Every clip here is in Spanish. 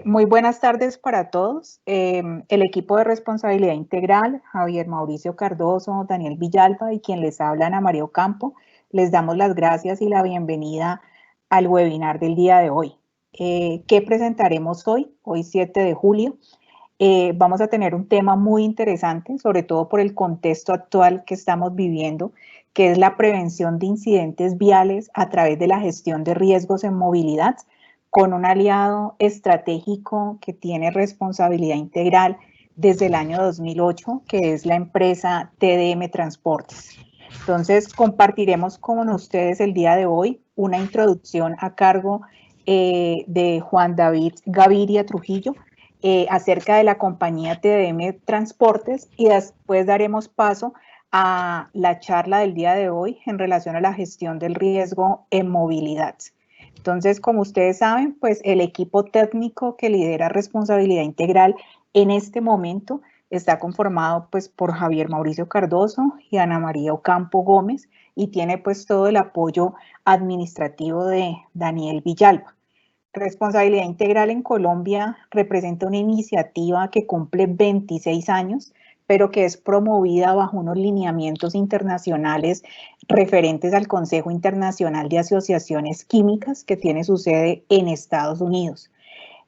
Muy buenas tardes para todos. El equipo de responsabilidad integral, Javier Mauricio Cardoso, Daniel Villalba y quien les habla, Ana María Ocampo, les damos las gracias y la bienvenida al webinar del día de hoy. ¿Qué presentaremos hoy? Hoy 7 de julio. Vamos a tener un tema muy interesante, sobre todo por el contexto actual que estamos viviendo, que es la prevención de incidentes viales a través de la gestión de riesgos en movilidad, con un aliado estratégico que tiene responsabilidad integral desde el año 2008, que es la empresa TDM Transportes. Entonces, compartiremos con ustedes el día de hoy una introducción a cargo de Juan David Gaviria Trujillo, acerca de la compañía TDM Transportes, y después daremos paso a la charla del día de hoy en relación a la gestión del riesgo en movilidad. Entonces, como ustedes saben, pues el equipo técnico que lidera responsabilidad integral en este momento está conformado pues por Javier Mauricio Cardoso y Ana María Ocampo Gómez, y tiene pues todo el apoyo administrativo de Daniel Villalba. Responsabilidad Integral en Colombia representa una iniciativa que cumple 26 años, pero que es promovida bajo unos lineamientos internacionales referentes al Consejo Internacional de Asociaciones Químicas, que tiene su sede en Estados Unidos.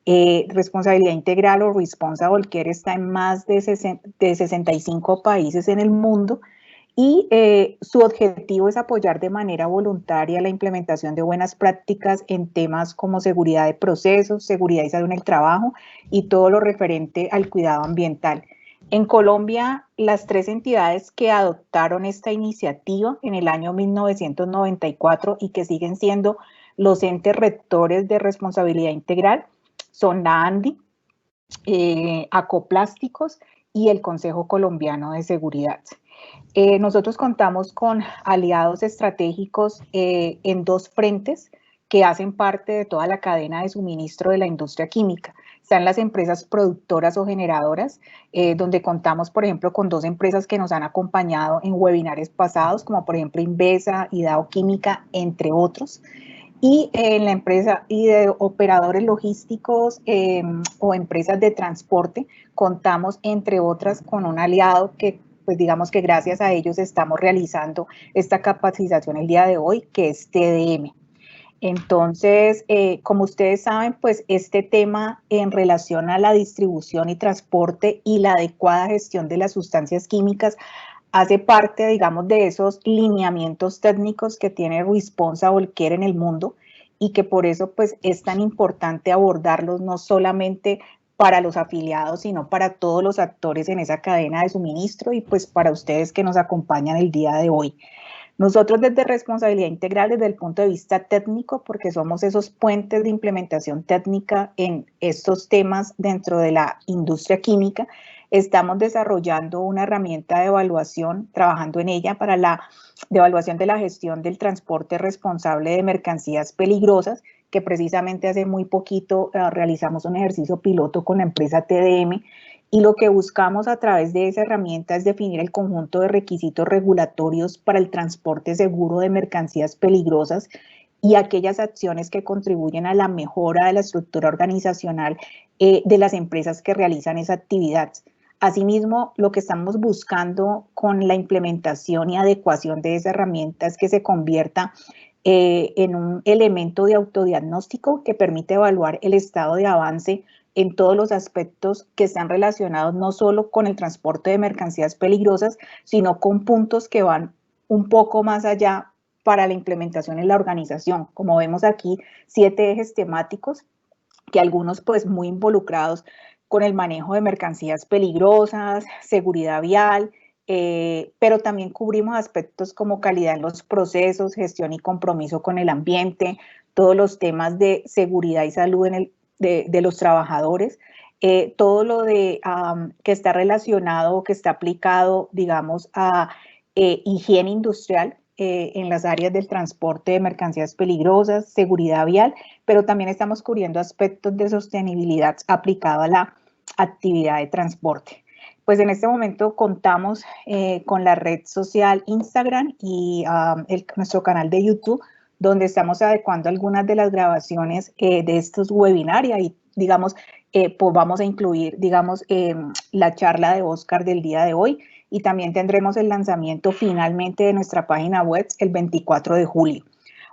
Responsabilidad Integral o Responsible Care está en más de 65 países en el mundo, y su objetivo es apoyar de manera voluntaria la implementación de buenas prácticas en temas como seguridad de procesos, seguridad y salud en el trabajo y todo lo referente al cuidado ambiental. En Colombia, las tres entidades que adoptaron esta iniciativa en el año 1994 y que siguen siendo los entes rectores de responsabilidad integral son la ANDI, Acoplásticos y el Consejo Colombiano de Seguridad. Nosotros contamos con aliados estratégicos en dos frentes que hacen parte de toda la cadena de suministro de la industria química. Están las empresas productoras o generadoras, donde contamos, por ejemplo, con dos empresas que nos han acompañado en webinarios pasados, como por ejemplo Invesa y Dow Química, entre otros. Y en la empresa y de operadores logísticos o empresas de transporte, contamos, entre otras, con un aliado que pues digamos que gracias a ellos estamos realizando esta capacitación el día de hoy, que es TDM. Entonces, como ustedes saben, pues este tema en relación a la distribución y transporte y la adecuada gestión de las sustancias químicas hace parte, digamos, de esos lineamientos técnicos que tiene Responsible Care en el mundo, y que por eso pues es tan importante abordarlos no solamente para los afiliados, sino para todos los actores en esa cadena de suministro y pues para ustedes que nos acompañan el día de hoy. Nosotros desde Responsabilidad Integral, desde el punto de vista técnico, porque somos esos puentes de implementación técnica en estos temas dentro de la industria química, estamos desarrollando una herramienta de evaluación, trabajando en ella para la evaluación de la gestión del transporte responsable de mercancías peligrosas, que precisamente hace muy poquito realizamos un ejercicio piloto con la empresa TDM, y lo que buscamos a través de esa herramienta es definir el conjunto de requisitos regulatorios para el transporte seguro de mercancías peligrosas y aquellas acciones que contribuyen a la mejora de la estructura organizacional de las empresas que realizan esa actividad. Asimismo, lo que estamos buscando con la implementación y adecuación de esa herramienta es que se convierta en un elemento de autodiagnóstico que permite evaluar el estado de avance en todos los aspectos que están relacionados no solo con el transporte de mercancías peligrosas, sino con puntos que van un poco más allá para la implementación en la organización. Como vemos aquí, 7 ejes temáticos, que algunos pues muy involucrados con el manejo de mercancías peligrosas, seguridad vial, pero también cubrimos aspectos como calidad en los procesos, gestión y compromiso con el ambiente, todos los temas de seguridad y salud de los trabajadores, todo lo que está relacionado o que está aplicado, digamos, a higiene industrial, en las áreas del transporte de mercancías peligrosas, seguridad vial, pero también estamos cubriendo aspectos de sostenibilidad aplicado a la actividad de transporte. Pues en este momento contamos con la red social Instagram y nuestro canal de YouTube, donde estamos adecuando algunas de las grabaciones de estos webinarios digamos, pues vamos a incluir, digamos, la charla de Oscar del día de hoy, y también tendremos el lanzamiento finalmente de nuestra página web el 24 de julio.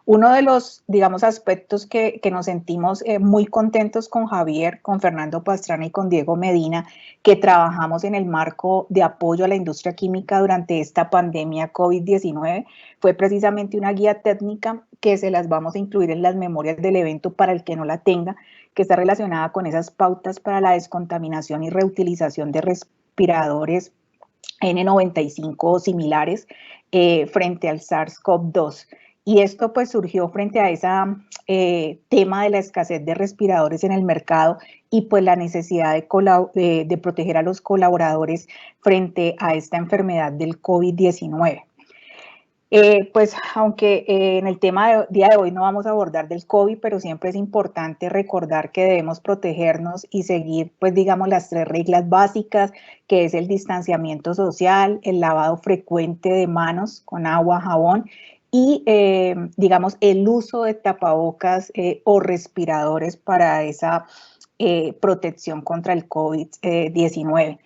Uno de los, digamos, aspectos que nos sentimos muy contentos con Javier, con Fernando Pastrana y con Diego Medina, que trabajamos en el marco de apoyo a la industria química durante esta pandemia COVID-19, fue precisamente una guía técnica que se las vamos a incluir en las memorias del evento para el que no la tenga, que está relacionada con esas pautas para la descontaminación y reutilización de respiradores N95 o similares frente al SARS-CoV-2. Y esto pues surgió frente a ese tema de la escasez de respiradores en el mercado y pues la necesidad de proteger a los colaboradores frente a esta enfermedad del COVID-19. Pues aunque en el tema del día de hoy no vamos a abordar del COVID, pero siempre es importante recordar que debemos protegernos y seguir, pues digamos, las 3 reglas básicas, que es el distanciamiento social, el lavado frecuente de manos con agua, jabón y, digamos, el uso de tapabocas o respiradores para esa protección contra el COVID-19.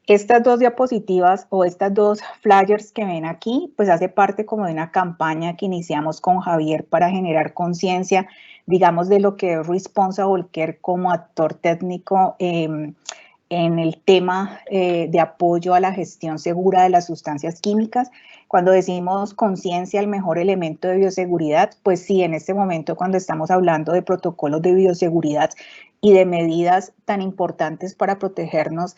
Estas 2 diapositivas o estas 2 flyers que ven aquí, pues hace parte como de una campaña que iniciamos con Javier para generar conciencia, digamos, de lo que es Responsible Care como actor técnico en el tema de apoyo a la gestión segura de las sustancias químicas. Cuando decimos conciencia, el mejor elemento de bioseguridad, pues sí, en este momento cuando estamos hablando de protocolos de bioseguridad y de medidas tan importantes para protegernos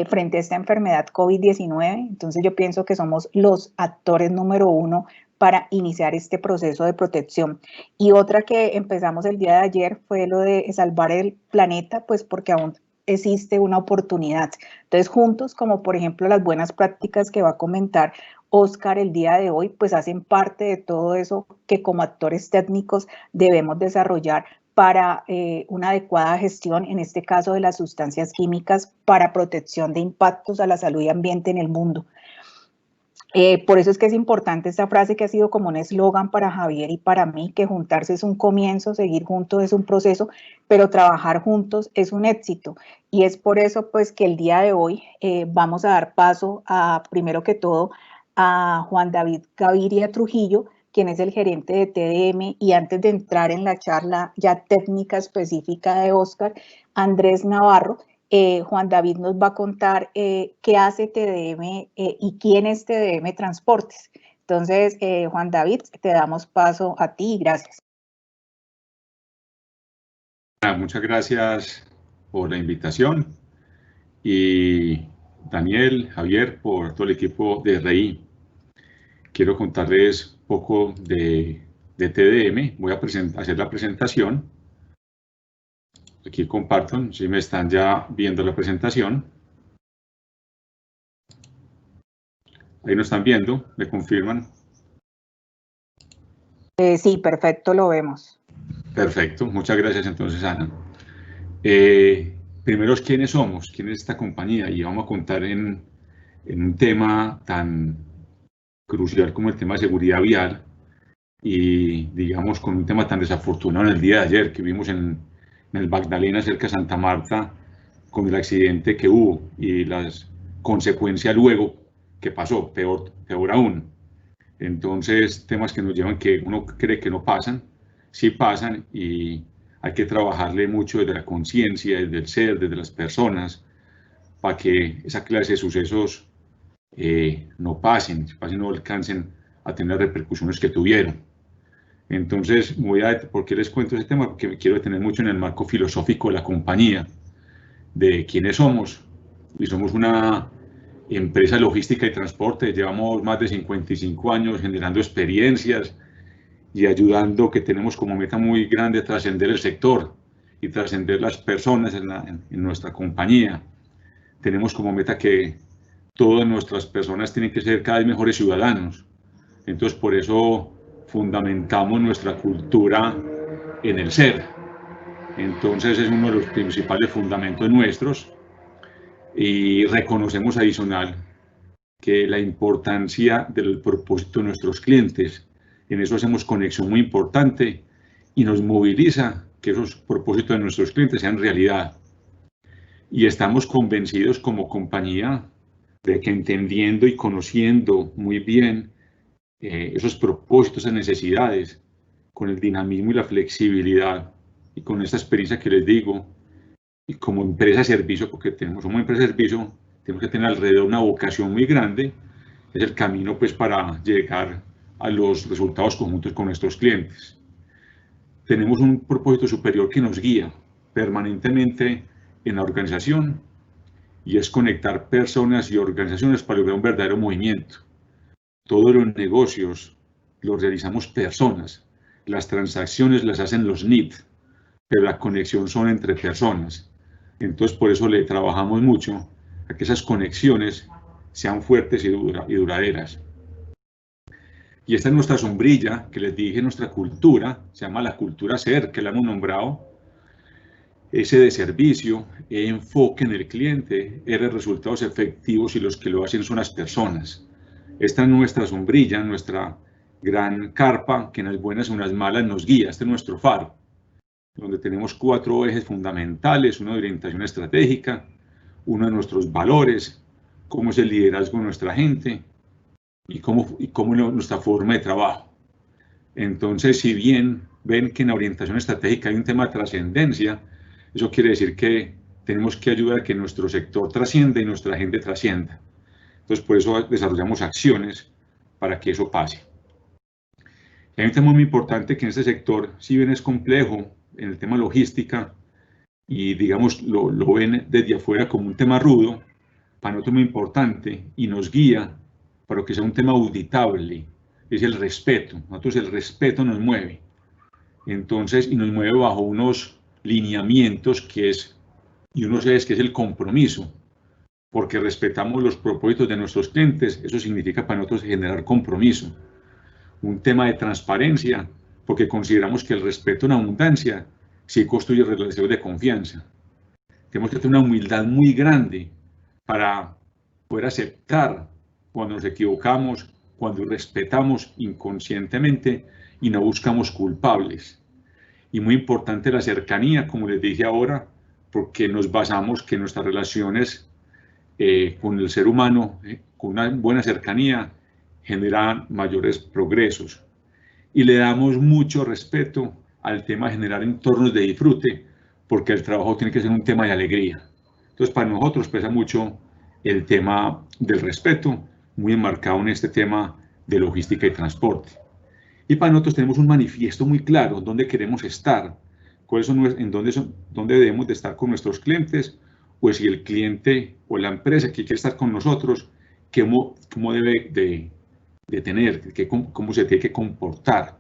frente a esta enfermedad COVID-19, entonces yo pienso que somos los actores número 1 para iniciar este proceso de protección. Y otra que empezamos el día de ayer fue lo de salvar el planeta, pues porque aún existe una oportunidad. Entonces, juntos, como por ejemplo las buenas prácticas que va a comentar Oscar el día de hoy, pues hacen parte de todo eso que como actores técnicos debemos desarrollar para una adecuada gestión, en este caso de las sustancias químicas, para protección de impactos a la salud y ambiente en el mundo. Por eso es que es importante esta frase que ha sido como un eslogan para Javier y para mí, que juntarse es un comienzo, seguir juntos es un proceso, pero trabajar juntos es un éxito. Y es por eso pues que el día de hoy vamos a dar paso a, primero que todo, a Juan David Gaviria Trujillo, quien es el gerente de TDM, y antes de entrar en la charla ya técnica específica de Oscar, Andrés Navarro, Juan David nos va a contar qué hace TDM y quién es TDM Transportes. Entonces, Juan David, te damos paso a ti y gracias. Muchas gracias por la invitación y Daniel, Javier, por todo el equipo de RI. Quiero contarles un poco de TDM. Voy a hacer la presentación. Aquí comparto, si me están ya viendo la presentación. Ahí nos están viendo, me confirman. Sí, perfecto, lo vemos. Perfecto, muchas gracias entonces, Ana. Primero, ¿quiénes somos? ¿Quién es esta compañía? Y vamos a contar en un tema tan crucial como el tema de seguridad vial y, digamos, con un tema tan desafortunado en el día de ayer que vimos en el Magdalena, cerca de Santa Marta, con el accidente que hubo y las consecuencias luego que pasó, peor aún. Entonces, temas que nos llevan, que uno cree que no pasan, sí pasan, y hay que trabajarle mucho desde la conciencia, desde el ser, desde las personas, para que esa clase de sucesos no pasen, no alcancen a tener las repercusiones que tuvieron. Entonces, ¿por qué les cuento ese tema? Porque me quiero detener mucho en el marco filosófico de la compañía, de quiénes somos. Y somos una empresa logística y transporte. Llevamos más de 55 años generando experiencias y ayudando, que tenemos como meta muy grande trascender el sector y trascender las personas en nuestra compañía. Tenemos como meta que todas nuestras personas tienen que ser cada vez mejores ciudadanos. Entonces, por eso fundamentamos nuestra cultura en el ser. Entonces, es uno de los principales fundamentos nuestros, y reconocemos adicional que la importancia del propósito de nuestros clientes. En eso hacemos conexión muy importante y nos moviliza que esos propósitos de nuestros clientes sean realidad. Y estamos convencidos como compañía de que entendiendo y conociendo muy bien esos propósitos, esas necesidades, con el dinamismo y la flexibilidad y con esta experiencia que les digo, y como empresa de servicio, porque somos una empresa de servicio, tenemos que tener alrededor una vocación muy grande, es el camino pues para llegar a los resultados conjuntos con nuestros clientes. Tenemos un propósito superior que nos guía permanentemente en la organización y es conectar personas y organizaciones para lograr un verdadero movimiento. Todos los negocios los realizamos personas, las transacciones las hacen los NIT, pero la conexión son entre personas. Entonces por eso le trabajamos mucho a que esas conexiones sean fuertes y duraderas. Y esta es nuestra sombrilla, que les dije, nuestra cultura, se llama la cultura SER, que la hemos nombrado, ese de servicio, enfoque en el cliente, resultados efectivos y los que lo hacen son las personas. Esta es nuestra sombrilla, nuestra gran carpa, que en las buenas y en las malas nos guía, este es nuestro faro, donde tenemos 4 ejes fundamentales, uno de orientación estratégica, uno de nuestros valores, cómo es el liderazgo de nuestra gente y cómo nuestra forma de trabajo. Entonces, si bien ven que en la orientación estratégica hay un tema de trascendencia, eso quiere decir que tenemos que ayudar a que nuestro sector trascienda y nuestra gente trascienda. Entonces, por eso desarrollamos acciones para que eso pase. Y hay un tema muy importante que en este sector, si bien es complejo, en el tema logística, y digamos lo ven desde afuera como un tema rudo, para nosotros muy importante y nos guía para que sea un tema auditable, es el respeto. Nosotros el respeto nos mueve. Entonces, y nos mueve bajo unos lineamientos y uno sabe que es el compromiso, porque respetamos los propósitos de nuestros clientes, eso significa para nosotros generar compromiso. Un tema de transparencia, porque consideramos que el respeto en abundancia sí construye relaciones de confianza. Tenemos que tener una humildad muy grande para poder aceptar cuando nos equivocamos, cuando respetamos inconscientemente y no buscamos culpables. Y muy importante la cercanía, como les dije ahora, porque nos basamos que nuestras relaciones con el ser humano, con una buena cercanía, generan mayores progresos. Y le damos mucho respeto al tema de generar entornos de disfrute, porque el trabajo tiene que ser un tema de alegría. Entonces, para nosotros pesa mucho el tema del respeto, muy enmarcado en este tema de logística y transporte. Y para nosotros tenemos un manifiesto muy claro, dónde queremos estar, dónde debemos de estar con nuestros clientes, o si el cliente o la empresa que quiere estar con nosotros, cómo debe de tener, cómo se tiene que comportar.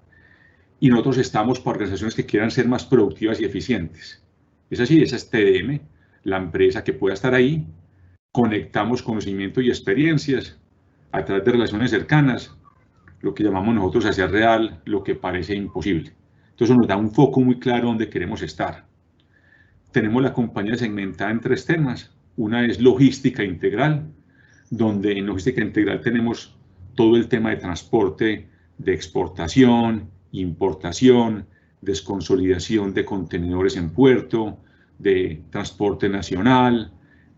Y nosotros estamos para organizaciones que quieran ser más productivas y eficientes. Es así, esa es TDM, la empresa que pueda estar ahí. Conectamos conocimiento y experiencias a través de relaciones cercanas, lo que llamamos nosotros hacer real lo que parece imposible. Entonces nos da un foco muy claro donde queremos estar. Tenemos la compañía segmentada en 3 temas. Una es logística integral, donde en logística integral tenemos todo el tema de transporte, de exportación, importación, desconsolidación de contenedores en puerto, de transporte nacional,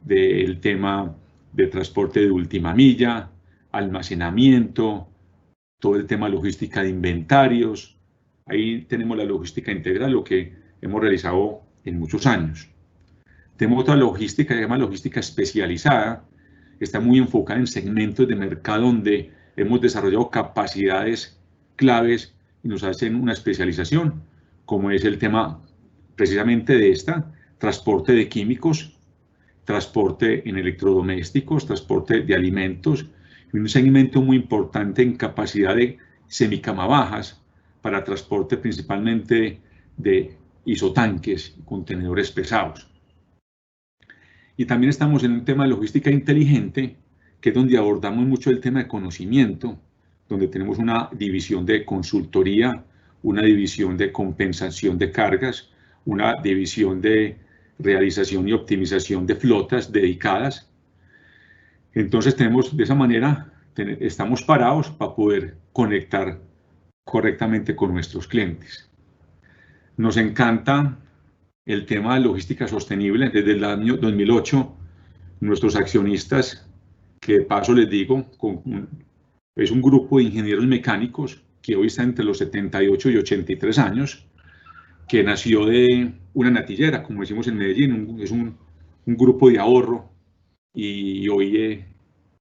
del tema de transporte de última milla, almacenamiento, todo el tema logística de inventarios. Ahí tenemos la logística integral, lo que hemos realizado en muchos años. Tenemos otra logística, que se llama logística especializada, que está muy enfocada en segmentos de mercado donde hemos desarrollado capacidades claves y nos hacen una especialización, como es el tema precisamente de transporte de químicos, transporte en electrodomésticos, transporte de alimentos, y un segmento muy importante en capacidad de semicama bajas para transporte principalmente de isotanques y contenedores pesados. Y también estamos en un tema de logística inteligente, que es donde abordamos mucho el tema de conocimiento, donde tenemos una división de consultoría, una división de compensación de cargas, una división de realización y optimización de flotas dedicadas. Entonces tenemos, de esa manera, estamos parados para poder conectar correctamente con nuestros clientes. Nos encanta el tema de logística sostenible. Desde el año 2008, nuestros accionistas, que de paso les digo, es un grupo de ingenieros mecánicos que hoy está entre los 78 y 83 años, que nació de una natillera, como decimos en Medellín, es un grupo de ahorro, y hoy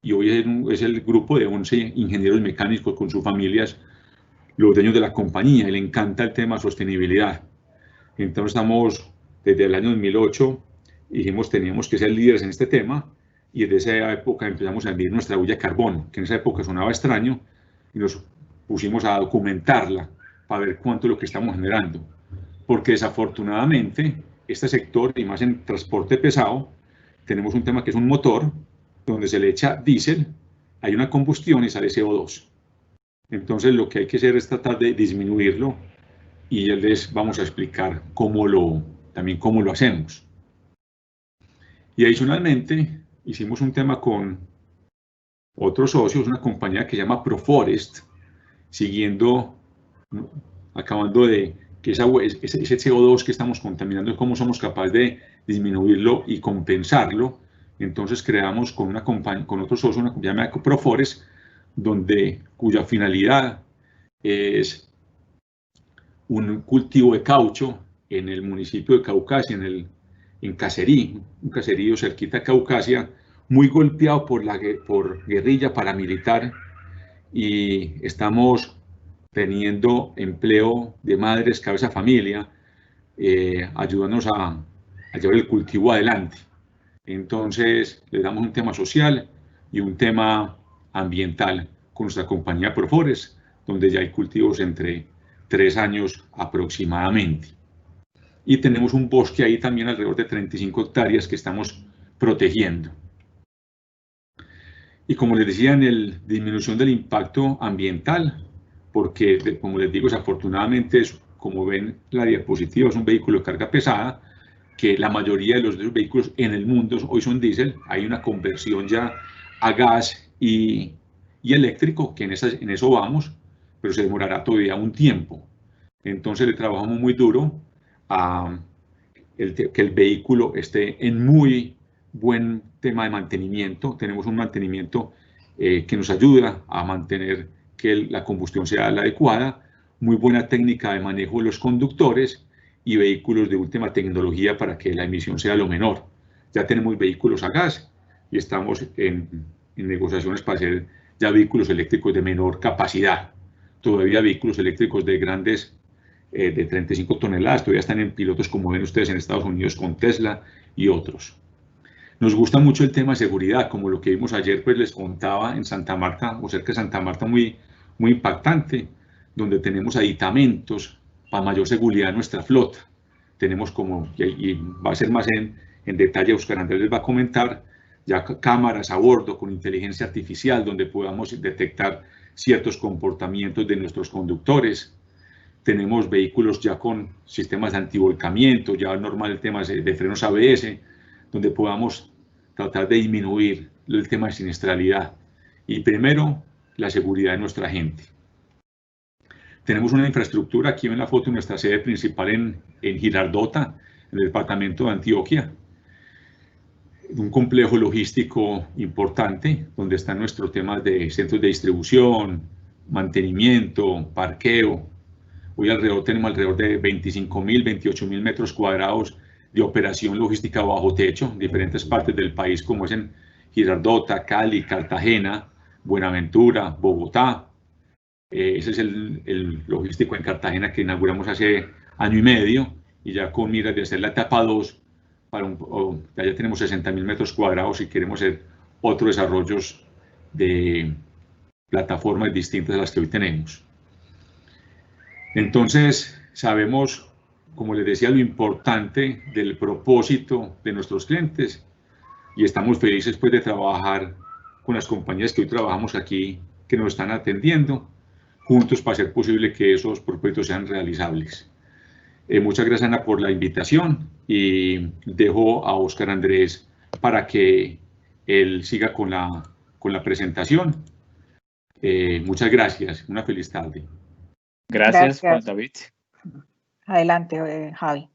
es el grupo de 11 ingenieros mecánicos con sus familias, los dueños de la compañía, y le encanta el tema de sostenibilidad. Entonces estamos, desde el año 2008, dijimos teníamos que ser líderes en este tema, y desde esa época empezamos a medir nuestra huella de carbono, que en esa época sonaba extraño, y nos pusimos a documentarla para ver cuánto es lo que estamos generando. Porque desafortunadamente, este sector, y más en transporte pesado, tenemos un tema que es un motor, donde se le echa diésel, hay una combustión y sale CO2. Entonces lo que hay que hacer es tratar de disminuirlo, y ya les vamos a explicar también cómo lo hacemos. Y adicionalmente hicimos un tema con otros socios, una compañía que se llama Proforest, acabando de que ese CO2 que estamos contaminando, cómo somos capaces de disminuirlo y compensarlo. Entonces creamos con otro socio una compañía llamada Proforest, cuya finalidad es un cultivo de caucho en el municipio de Caucasia, en Caserí, un caserío cerquita de Caucasia, muy golpeado por guerrilla paramilitar, y estamos teniendo empleo de madres, cabeza de familia, ayudándonos a llevar el cultivo adelante. Entonces, le damos un tema social y un tema ambiental con nuestra compañía Proforest, donde ya hay cultivos entre 3 años aproximadamente. Y tenemos un bosque ahí también alrededor de 35 hectáreas que estamos protegiendo. Y como les decía, en la disminución del impacto ambiental, porque como les digo, desafortunadamente, como ven la diapositiva, es un vehículo de carga pesada, que la mayoría de los vehículos en el mundo hoy son diésel. Hay una conversión ya a gas y eléctrico, que en eso vamos, pero se demorará todavía un tiempo. Entonces le trabajamos muy duro a que el vehículo esté en muy buen tema de mantenimiento. Tenemos un mantenimiento que nos ayuda a mantener que la combustión sea la adecuada, muy buena técnica de manejo de los conductores y vehículos de última tecnología para que la emisión sea lo menor. Ya tenemos vehículos a gas y estamos en negociaciones para hacer ya vehículos eléctricos de menor capacidad. Todavía vehículos eléctricos de 35 toneladas, todavía están en pilotos, como ven ustedes, en Estados Unidos con Tesla y otros. Nos gusta mucho el tema de seguridad, como lo que vimos ayer, pues les contaba en Santa Marta, o cerca de Santa Marta, muy impactante, donde tenemos aditamentos para mayor seguridad en nuestra flota. Tenemos y va a ser más en detalle, Oscar Andrés les va a comentar, ya cámaras a bordo con inteligencia artificial, donde podamos detectar ciertos comportamientos de nuestros conductores. Tenemos vehículos ya con sistemas de antivolcamiento, ya normal el tema de frenos ABS, donde podamos tratar de disminuir el tema de siniestralidad. Y primero, la seguridad de nuestra gente. Tenemos una infraestructura, aquí ven la foto de nuestra sede principal en Girardota, en el departamento de Antioquia. Un complejo logístico importante, donde están nuestros temas de centros de distribución, mantenimiento, parqueo. Hoy tenemos alrededor de 25.000, 28.000 metros cuadrados de operación logística bajo techo en diferentes partes del país, como es en Girardota, Cali, Cartagena, Buenaventura, Bogotá. Ese es el logístico en Cartagena que inauguramos hace año y medio, y ya con miras de hacer la etapa 2, ya tenemos 60.000 metros cuadrados y queremos hacer otros desarrollos de plataformas distintas a las que hoy tenemos. Entonces, sabemos, como les decía, lo importante del propósito de nuestros clientes, y estamos felices pues de trabajar con las compañías que hoy trabajamos aquí, que nos están atendiendo, juntos para hacer posible que esos propósitos sean realizables. Muchas gracias, Ana, por la invitación, y dejo a Oscar Andrés para que él siga con la presentación. Muchas gracias, una feliz tarde. Gracias, Juan David. Adelante, Javi.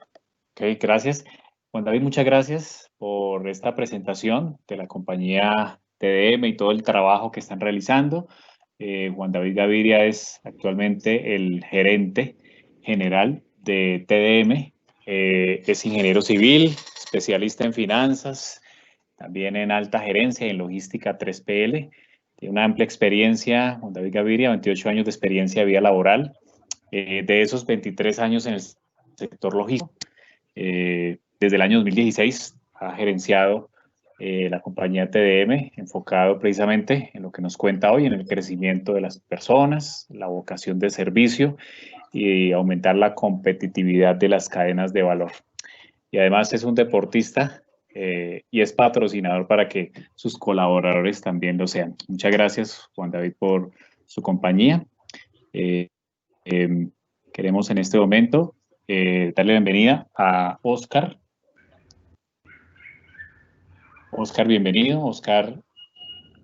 Ok, gracias. Juan David, muchas gracias por esta presentación de la compañía TDM y todo el trabajo que están realizando. Juan David Gaviria es actualmente el gerente general de TDM. Es ingeniero civil, especialista en finanzas, también en alta gerencia y en logística 3PL. Tiene una amplia experiencia, Juan David Gaviria, 28 años de experiencia de vida laboral. De esos 23 años en el sector logístico. Desde el año 2016 ha gerenciado la compañía TDM, enfocado precisamente en lo que nos cuenta hoy, en el crecimiento de las personas, la vocación de servicio y aumentar la competitividad de las cadenas de valor. Y además es un deportista y es patrocinador para que sus colaboradores también lo sean. Muchas gracias, Juan David, por su compañía. Queremos en este momento darle la bienvenida a Oscar. Oscar, bienvenido. Oscar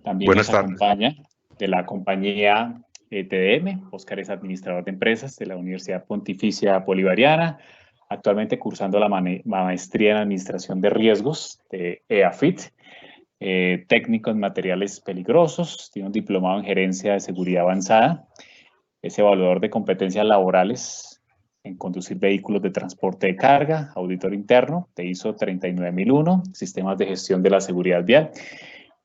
también nos acompaña de la compañía TDM. Oscar es administrador de empresas de la Universidad Pontificia Bolivariana, actualmente cursando la maestría en Administración de Riesgos de EAFIT, técnico en materiales peligrosos, tiene un diplomado en Gerencia de Seguridad Avanzada, es evaluador de competencias laborales en conducir vehículos de transporte de carga, auditor interno de ISO 39001, sistemas de gestión de la seguridad vial,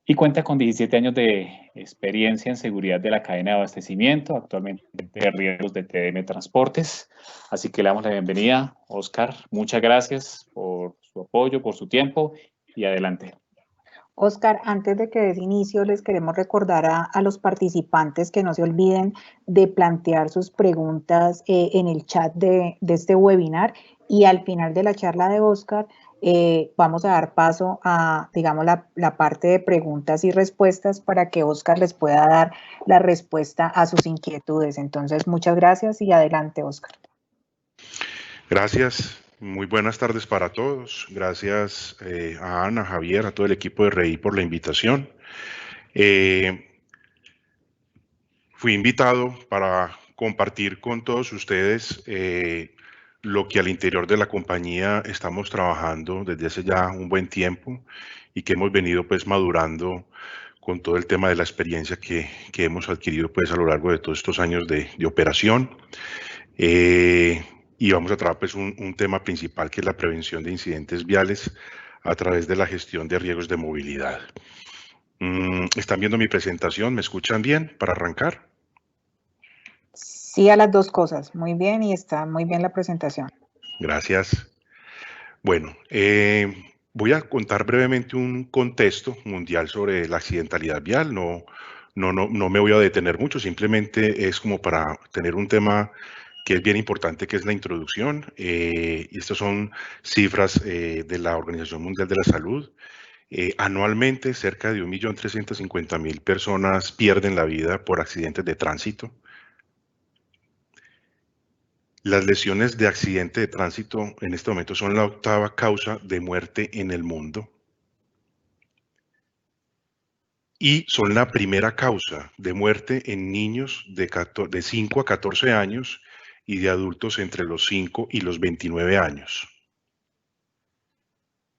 y cuenta con 17 años de experiencia en seguridad de la cadena de abastecimiento, actualmente de riesgos de TDM Transportes. Así que le damos la bienvenida, Oscar. Muchas gracias por su apoyo, por su tiempo, y adelante. Oscar, antes de que des inicio, les queremos recordar a los participantes que no se olviden de plantear sus preguntas en el chat de este webinar, y al final de la charla de Oscar vamos a dar paso a, digamos, la parte de preguntas y respuestas para que Oscar les pueda dar la respuesta a sus inquietudes. Entonces, muchas gracias y adelante, Oscar. Gracias. Muy buenas tardes para todos. Gracias a Ana, a Javier, a todo el equipo de REI por la invitación. Fui invitado para compartir con todos ustedes lo que al interior de la compañía estamos trabajando desde hace ya un buen tiempo y que hemos venido pues madurando con todo el tema de la experiencia que hemos adquirido pues a lo largo de todos estos años de operación. Y vamos a trabajar pues un tema principal que es la prevención de incidentes viales a través de la gestión de riesgos de movilidad. ¿Están viendo mi presentación? ¿Me escuchan bien para arrancar? Sí, a las dos cosas. Muy bien, y está muy bien la presentación. Gracias. Bueno, voy a contar brevemente un contexto mundial sobre la accidentalidad vial. No me voy a detener mucho, simplemente es como para tener un tema que es bien importante, que es la introducción. Y estas son cifras de la Organización Mundial de la Salud. Anualmente, cerca de 1.350.000 personas pierden la vida por accidentes de tránsito. Las lesiones de accidente de tránsito en este momento son la 8ª causa de muerte en el mundo. Y son la primera causa de muerte en niños de 5 a 14 años y de adultos entre los 5 y los 29 años.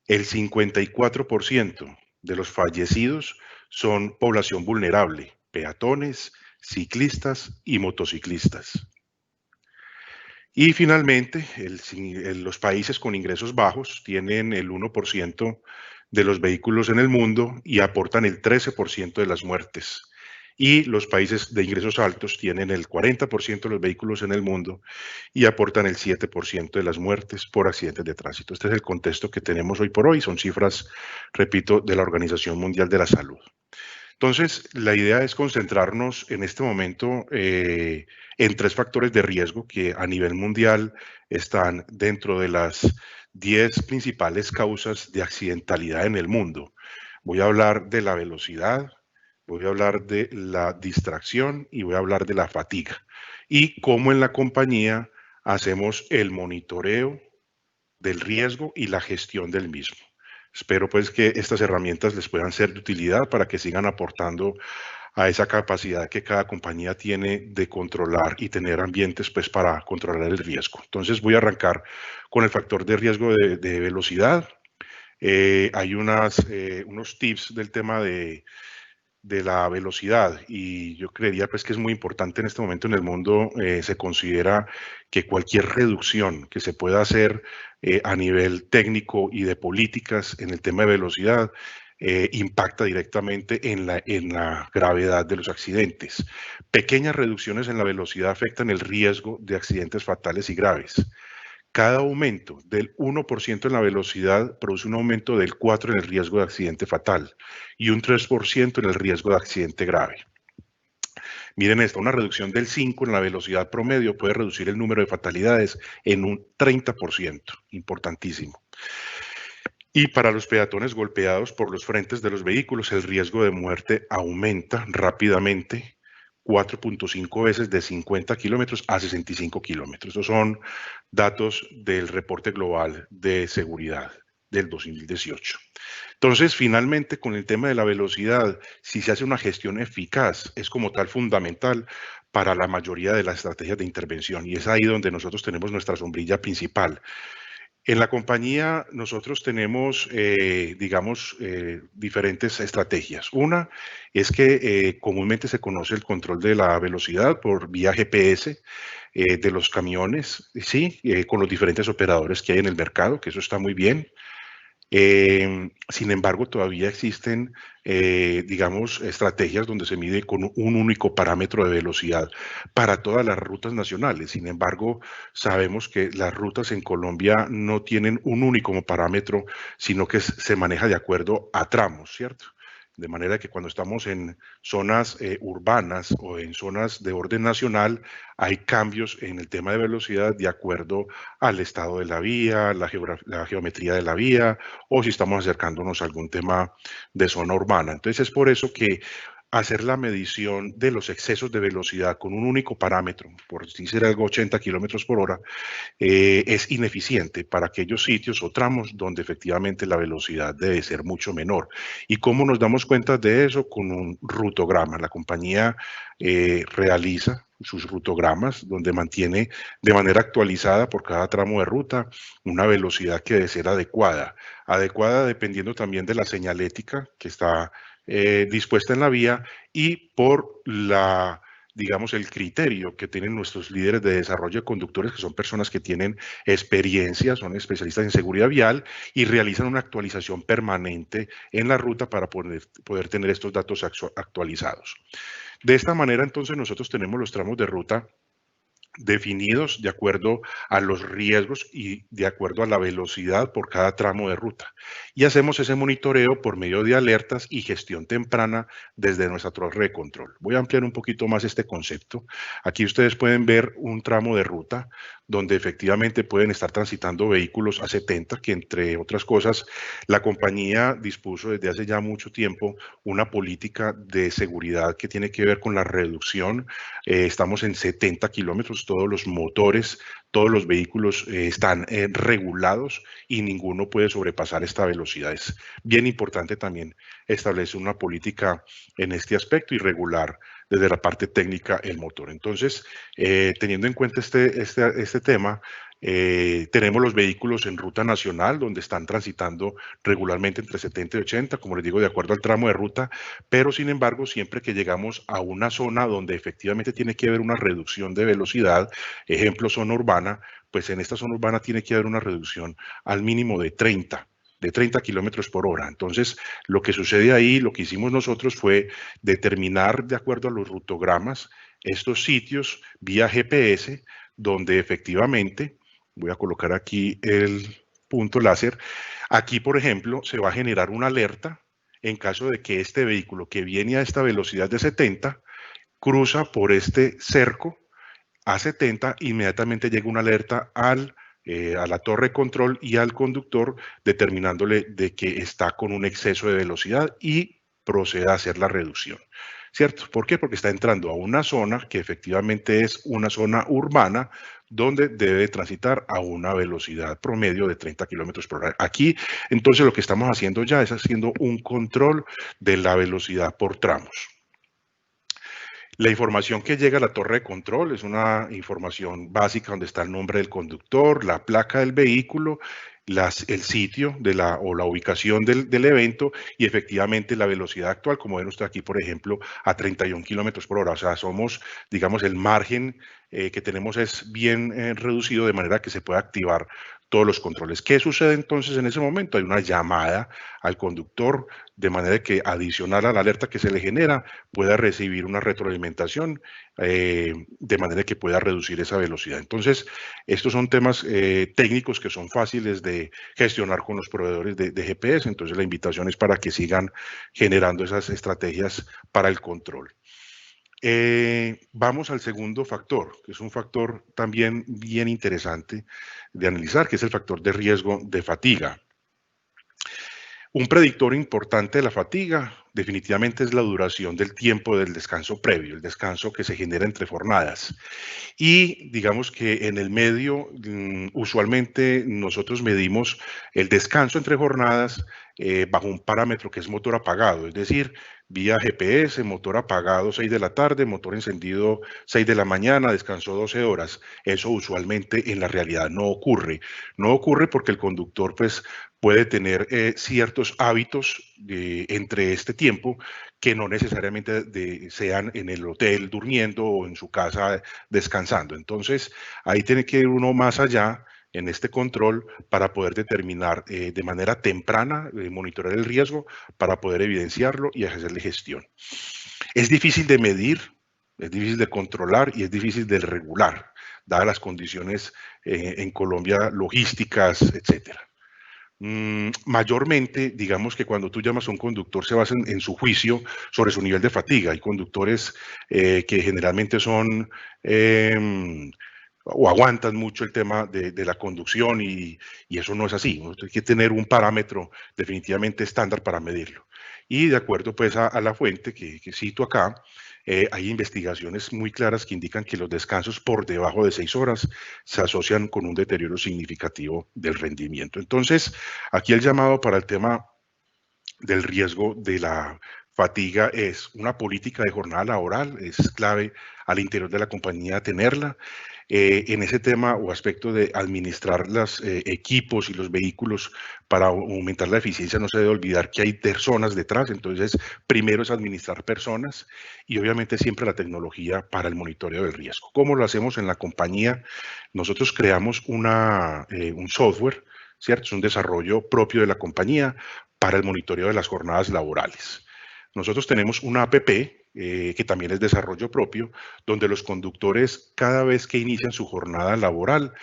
El 54% de los fallecidos son población vulnerable, peatones, ciclistas y motociclistas. Y finalmente, los países con ingresos bajos tienen el 1% de los vehículos en el mundo y aportan el 13% de las muertes. Y los países de ingresos altos tienen el 40% de los vehículos en el mundo y aportan el 7% de las muertes por accidentes de tránsito. Este es el contexto que tenemos hoy por hoy. Son cifras, repito, de la Organización Mundial de la Salud. Entonces, la idea es concentrarnos en este momento en 3 factores de riesgo que a nivel mundial están dentro de las 10 principales causas de accidentalidad en el mundo. Voy a hablar de la velocidad, voy a hablar de la distracción y voy a hablar de la fatiga. Y cómo en la compañía hacemos el monitoreo del riesgo y la gestión del mismo. Espero pues que estas herramientas les puedan ser de utilidad para que sigan aportando a esa capacidad que cada compañía tiene de controlar y tener ambientes pues, para controlar el riesgo. Entonces voy a arrancar con el factor de riesgo de velocidad. Hay unos tips del tema de la velocidad y yo creería pues que es muy importante en este momento en el mundo. Se considera que cualquier reducción que se pueda hacer a nivel técnico y de políticas en el tema de velocidad impacta directamente en la gravedad de los accidentes. Pequeñas reducciones en la velocidad afectan el riesgo de accidentes fatales y graves. Cada aumento del 1% en la velocidad produce un aumento del 4% en el riesgo de accidente fatal y un 3% en el riesgo de accidente grave. Miren esto, una reducción del 5% en la velocidad promedio puede reducir el número de fatalidades en un 30%, importantísimo. Y para los peatones golpeados por los frentes de los vehículos, el riesgo de muerte aumenta rápidamente 4.5 veces de 50 kilómetros a 65 kilómetros. Esos son datos del reporte global de seguridad del 2018. Entonces, finalmente, con el tema de la velocidad, si se hace una gestión eficaz, es como tal fundamental para la mayoría de las estrategias de intervención y es ahí donde nosotros tenemos nuestra sombrilla principal. En la compañía nosotros tenemos, diferentes estrategias. Una es que comúnmente se conoce el control de la velocidad por vía GPS de los camiones, ¿sí? Con los diferentes operadores que hay en el mercado, que eso está muy bien. Sin embargo, todavía existen, estrategias donde se mide con un único parámetro de velocidad para todas las rutas nacionales. Sin embargo, sabemos que las rutas en Colombia no tienen un único parámetro, sino que se maneja de acuerdo a tramos, ¿cierto? De manera que cuando estamos en zonas urbanas o en zonas de orden nacional, hay cambios en el tema de velocidad de acuerdo al estado de la vía, la geometría de la vía, o si estamos acercándonos a algún tema de zona urbana. Entonces es por eso que hacer la medición de los excesos de velocidad con un único parámetro, por decir algo 80 kilómetros por hora, es ineficiente para aquellos sitios o tramos donde efectivamente la velocidad debe ser mucho menor. ¿Y cómo nos damos cuenta de eso? Con un rutograma. La compañía realiza sus rutogramas donde mantiene de manera actualizada por cada tramo de ruta una velocidad que debe ser adecuada. Adecuada dependiendo también de la señalética que está dispuesta en la vía y por el criterio que tienen nuestros líderes de desarrollo de conductores, que son personas que tienen experiencia, son especialistas en seguridad vial y realizan una actualización permanente en la ruta para poder tener estos datos actualizados. De esta manera, entonces, nosotros tenemos los tramos de ruta definidos de acuerdo a los riesgos y de acuerdo a la velocidad por cada tramo de ruta. Y hacemos ese monitoreo por medio de alertas y gestión temprana desde nuestra torre de control. Voy a ampliar un poquito más este concepto. Aquí ustedes pueden ver un tramo de ruta donde efectivamente pueden estar transitando vehículos a 70, que entre otras cosas, la compañía dispuso desde hace ya mucho tiempo una política de seguridad que tiene que ver con la reducción. Estamos en 70 kilómetros, todos los motores, todos los vehículos están regulados y ninguno puede sobrepasar esta velocidad. Es bien importante también establecer una política en este aspecto y regular desde la parte técnica el motor. Entonces, teniendo en cuenta este tema, tenemos los vehículos en ruta nacional donde están transitando regularmente entre 70 y 80, como les digo, de acuerdo al tramo de ruta, pero sin embargo, siempre que llegamos a una zona donde efectivamente tiene que haber una reducción de velocidad, ejemplo, zona urbana, pues en esta zona urbana tiene que haber una reducción al mínimo de 30 kilómetros por hora. Entonces, lo que sucede ahí, lo que hicimos nosotros fue determinar de acuerdo a los rutogramas estos sitios vía GPS donde efectivamente, voy a colocar aquí el punto láser, aquí por ejemplo se va a generar una alerta en caso de que este vehículo que viene a esta velocidad de 70 cruza por este cerco a 70, inmediatamente llega una alerta a la torre de control y al conductor determinándole de que está con un exceso de velocidad y proceda a hacer la reducción. ¿Cierto? ¿Por qué? Porque está entrando a una zona que efectivamente es una zona urbana donde debe transitar a una velocidad promedio de 30 kilómetros por hora. Aquí, entonces, lo que estamos haciendo ya es haciendo un control de la velocidad por tramos. La información que llega a la torre de control es una información básica donde está el nombre del conductor, la placa del vehículo, el sitio o la ubicación del evento y efectivamente la velocidad actual, como ven ustedes aquí, por ejemplo, a 31 kilómetros por hora. O sea, somos, digamos, el margen que tenemos es bien reducido de manera que se pueda activar todos los controles. ¿Qué sucede entonces en ese momento? Hay una llamada al conductor de manera que adicional a la alerta que se le genera pueda recibir una retroalimentación de manera que pueda reducir esa velocidad. Entonces, estos son temas técnicos que son fáciles de gestionar con los proveedores de GPS. Entonces, la invitación es para que sigan generando esas estrategias para el control. Vamos al segundo factor, que es un factor también bien interesante de analizar, que es el factor de riesgo de fatiga. Un predictor importante de la fatiga definitivamente es la duración del tiempo del descanso previo, el descanso que se genera entre jornadas. Y digamos que en el medio, usualmente nosotros medimos el descanso entre jornadas bajo un parámetro que es motor apagado, es decir, vía GPS, motor apagado 6 de la tarde, motor encendido 6 de la mañana, descansó 12 horas. Eso usualmente en la realidad no ocurre. No ocurre porque el conductor pues puede tener ciertos hábitos entre este tiempo que no necesariamente sean en el hotel durmiendo o en su casa descansando. Entonces, ahí tiene que ir uno más allá en este control para poder determinar de manera temprana, monitorear el riesgo para poder evidenciarlo y hacerle gestión. Es difícil de medir, es difícil de controlar y es difícil de regular, dadas las condiciones en Colombia logísticas, etcétera. Mayormente, digamos que cuando tú llamas a un conductor se basa en su juicio sobre su nivel de fatiga. Hay conductores que generalmente son o aguantan mucho el tema de la conducción y eso no es así. Hay que tener un parámetro definitivamente estándar para medirlo. Y de acuerdo pues a la fuente que cito acá, hay investigaciones muy claras que indican que los descansos por debajo de 6 horas se asocian con un deterioro significativo del rendimiento. Entonces, aquí el llamado para el tema del riesgo de la fatiga es una política de jornada laboral, es clave al interior de la compañía tenerla. En ese tema o aspecto de administrar los equipos y los vehículos para aumentar la eficiencia, no se debe olvidar que hay personas detrás, entonces primero es administrar personas y obviamente siempre la tecnología para el monitoreo del riesgo. ¿Cómo lo hacemos en la compañía? Nosotros creamos un software, ¿cierto? Es un desarrollo propio de la compañía para el monitoreo de las jornadas laborales. Nosotros tenemos una app que también es desarrollo propio, donde los conductores cada vez que inician su jornada laboral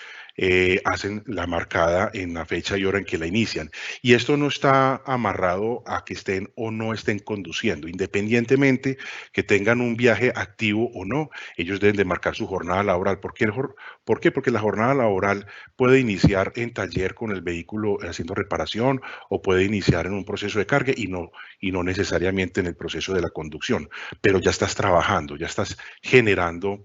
hacen la marcada en la fecha y hora en que la inician. Y esto no está amarrado a que estén o no estén conduciendo. Independientemente que tengan un viaje activo o no, ellos deben de marcar su jornada laboral. ¿Por qué? Porque la jornada laboral puede iniciar en taller con el vehículo haciendo reparación o puede iniciar en un proceso de carga y no necesariamente en el proceso de la conducción, pero ya estás trabajando, ya estás generando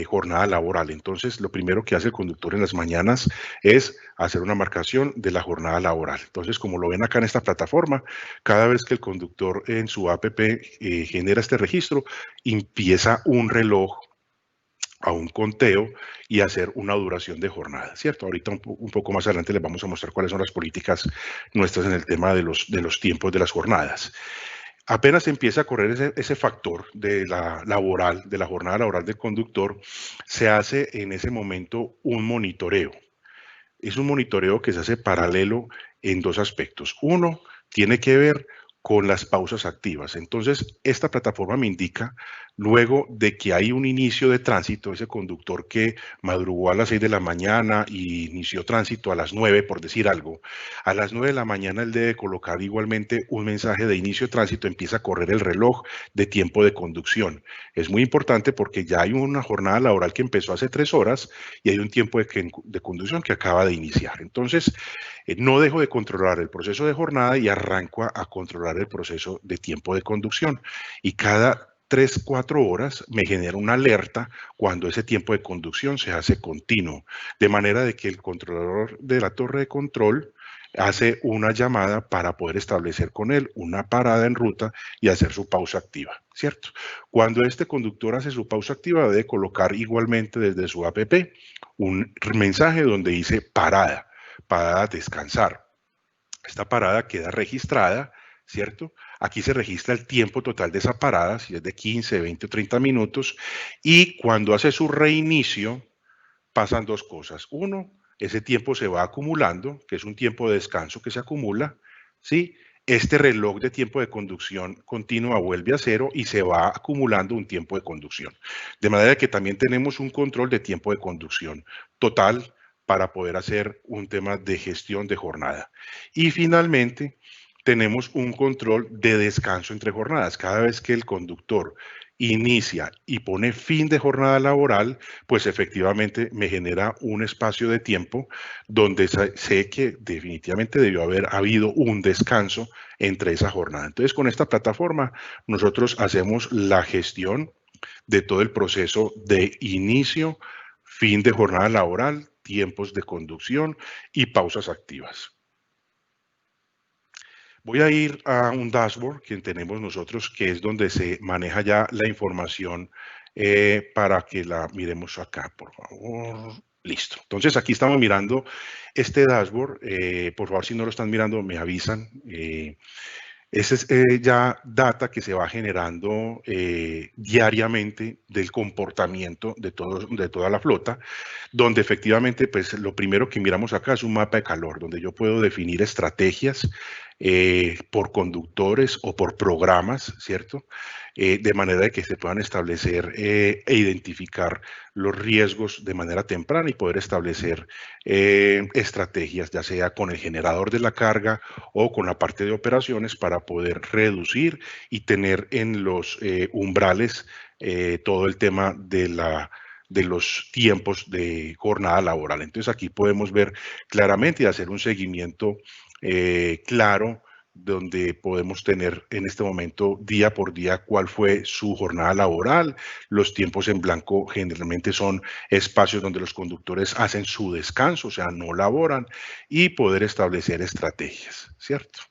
jornada laboral. Entonces, lo primero que hace el conductor en las mañanas es hacer una marcación de la jornada laboral. Entonces, como lo ven acá en esta plataforma, cada vez que el conductor en su app genera este registro, empieza un reloj a un conteo y hacer una duración de jornada, ¿cierto? Ahorita un poco más adelante les vamos a mostrar cuáles son las políticas nuestras en el tema de los tiempos de las jornadas. Apenas empieza a correr ese factor de la jornada laboral del conductor, se hace en ese momento un monitoreo. Es un monitoreo que se hace paralelo en dos aspectos. Uno, tiene que ver con las pausas activas. Entonces, esta plataforma me indica, luego de que hay un inicio de tránsito, ese conductor que madrugó a las 6 de la mañana y inició tránsito a las 9, por decir algo, a las 9 de la mañana él debe colocar igualmente un mensaje de inicio de tránsito, empieza a correr el reloj de tiempo de conducción. Es muy importante porque ya hay una jornada laboral que empezó hace 3 horas y hay un tiempo de conducción que acaba de iniciar. Entonces, no dejo de controlar el proceso de jornada y arranco a controlar el proceso de tiempo de conducción. Y cada 3, 4 horas me genera una alerta cuando ese tiempo de conducción se hace continuo. De manera de que el controlador de la torre de control hace una llamada para poder establecer con él una parada en ruta y hacer su pausa activa, ¿cierto? Cuando este conductor hace su pausa activa, debe colocar igualmente desde su app un mensaje donde dice parada, parada descansar. Esta parada queda registrada, ¿cierto? Aquí se registra el tiempo total de esa parada, si es de 15, 20 o 30 minutos, y cuando hace su reinicio, pasan dos cosas. Uno, ese tiempo se va acumulando, que es un tiempo de descanso que se acumula, ¿sí? Este reloj de tiempo de conducción continua vuelve a cero y se va acumulando un tiempo de conducción. De manera que también tenemos un control de tiempo de conducción total para poder hacer un tema de gestión de jornada. Y finalmente, tenemos un control de descanso entre jornadas. Cada vez que el conductor inicia y pone fin de jornada laboral, pues efectivamente me genera un espacio de tiempo donde sé que definitivamente debió haber habido un descanso entre esa jornada. Entonces, con esta plataforma nosotros hacemos la gestión de todo el proceso de inicio, fin de jornada laboral, tiempos de conducción y pausas activas. Voy a ir a un dashboard que tenemos nosotros, que es donde se maneja ya la información para que la miremos acá, por favor. Listo. Entonces, aquí estamos mirando este dashboard. Por favor, si no lo están mirando, me avisan. Esa es ya data que se va generando diariamente del comportamiento de toda la flota, donde efectivamente, pues lo primero que miramos acá es un mapa de calor, donde yo puedo definir estrategias por conductores o por programas, ¿cierto? De manera de que se puedan establecer e identificar los riesgos de manera temprana y poder establecer estrategias, ya sea con el generador de la carga o con la parte de operaciones, para poder reducir y tener en los umbrales todo el tema de los tiempos de jornada laboral. Entonces aquí podemos ver claramente y hacer un seguimiento claro, donde podemos tener en este momento día por día cuál fue su jornada laboral. Los tiempos en blanco generalmente son espacios donde los conductores hacen su descanso, o sea, no laboran, y poder establecer estrategias, ¿cierto?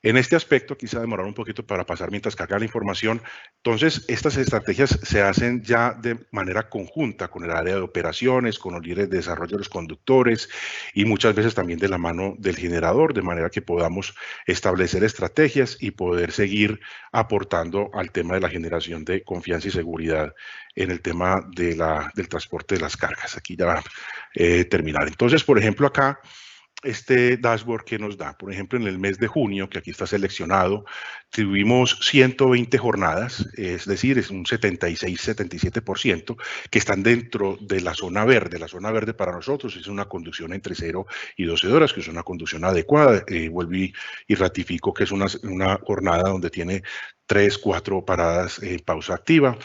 En este aspecto, quizá demorar un poquito para pasar mientras carga la información. Entonces, estas estrategias se hacen ya de manera conjunta con el área de operaciones, con los líderes de desarrollo de los conductores y muchas veces también de la mano del generador, de manera que podamos establecer estrategias y poder seguir aportando al tema de la generación de confianza y seguridad en el tema de del transporte de las cargas. Aquí ya va a terminar. Entonces, por ejemplo, acá, este dashboard que nos da, por ejemplo, en el mes de junio, que aquí está seleccionado, tuvimos 120 jornadas, es decir, es un 76-77% que están dentro de la zona verde. La zona verde para nosotros es una conducción entre 0 y 12 horas, que es una conducción adecuada. Vuelvo y ratifico que es una jornada donde tiene 3, 4 paradas en pausa activa.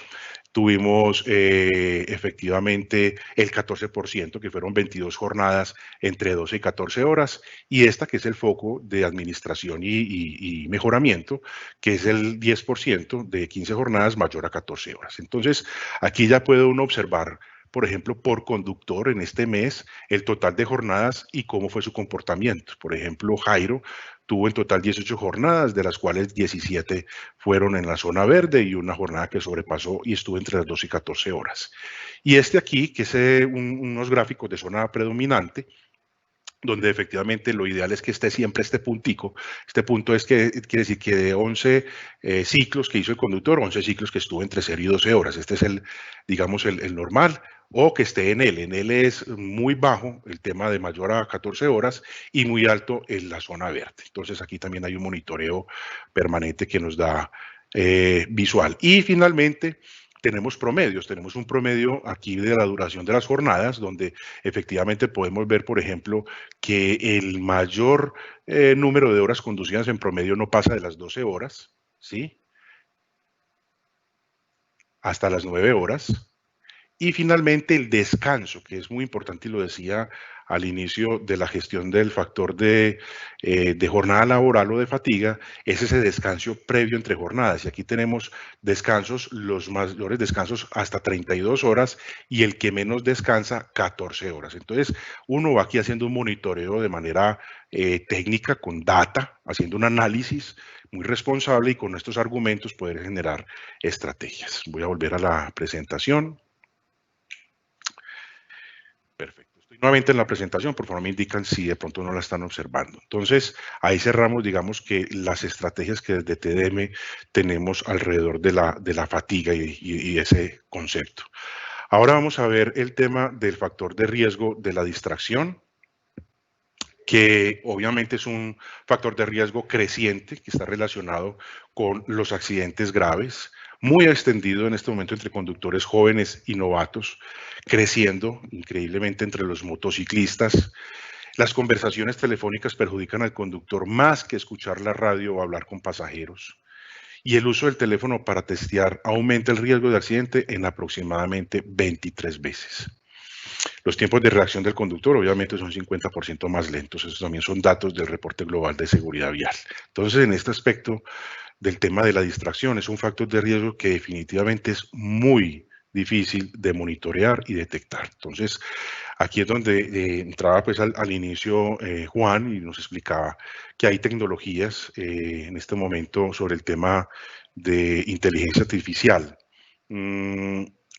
Tuvimos efectivamente el 14%, que fueron 22 jornadas entre 12 y 14 horas, y esta que es el foco de administración y mejoramiento, que es el 10% de 15 jornadas mayor a 14 horas. Entonces, aquí ya puede uno observar, por ejemplo, por conductor en este mes, el total de jornadas y cómo fue su comportamiento. Por ejemplo, Jairo tuvo en total 18 jornadas, de las cuales 17 fueron en la zona verde y una jornada que sobrepasó y estuvo entre las 12 y 14 horas. Y este aquí, que es unos gráficos de zona predominante, donde efectivamente lo ideal es que esté siempre este puntico. Este punto es que quiere decir que de 11 ciclos que hizo el conductor, 11 ciclos que estuvo entre 0 y 12 horas. Este es digamos, el normal, o que esté en L. En L es muy bajo el tema de mayor a 14 horas y muy alto en la zona verde. Entonces aquí también hay un monitoreo permanente que nos da visual. Y finalmente, tenemos promedios, tenemos un promedio aquí de la duración de las jornadas, donde efectivamente podemos ver, por ejemplo, que el mayor número de horas conducidas en promedio no pasa de las 12 horas, ¿sí? Hasta las 9 horas. Y finalmente el descanso, que es muy importante y lo decía al inicio de la gestión del factor de jornada laboral o de fatiga, es ese descanso previo entre jornadas. Y aquí tenemos descansos, los mayores descansos hasta 32 horas y el que menos descansa 14 horas. Entonces, uno va aquí haciendo un monitoreo de manera técnica, con data, haciendo un análisis muy responsable y con estos argumentos poder generar estrategias. Voy a volver a la presentación. Perfecto. Estoy nuevamente en la presentación, por favor me indican si de pronto no la están observando. Entonces, ahí cerramos, digamos que las estrategias que desde TDM tenemos alrededor de la fatiga y ese concepto. Ahora vamos a ver el tema del factor de riesgo de la distracción, que obviamente es un factor de riesgo creciente que está relacionado con los accidentes graves, muy extendido en este momento entre conductores jóvenes y novatos, creciendo increíblemente entre los motociclistas. Las conversaciones telefónicas perjudican al conductor más que escuchar la radio o hablar con pasajeros. Y el uso del teléfono para testear aumenta el riesgo de accidente en aproximadamente 23 veces. Los tiempos de reacción del conductor obviamente son 50% más lentos. Esos también son datos del reporte global de seguridad vial. Entonces, en este aspecto del tema de la distracción, es un factor de riesgo que definitivamente es muy difícil de monitorear y detectar. Entonces, aquí es donde entraba pues al inicio Juan y nos explicaba que hay tecnologías en este momento sobre el tema de inteligencia artificial.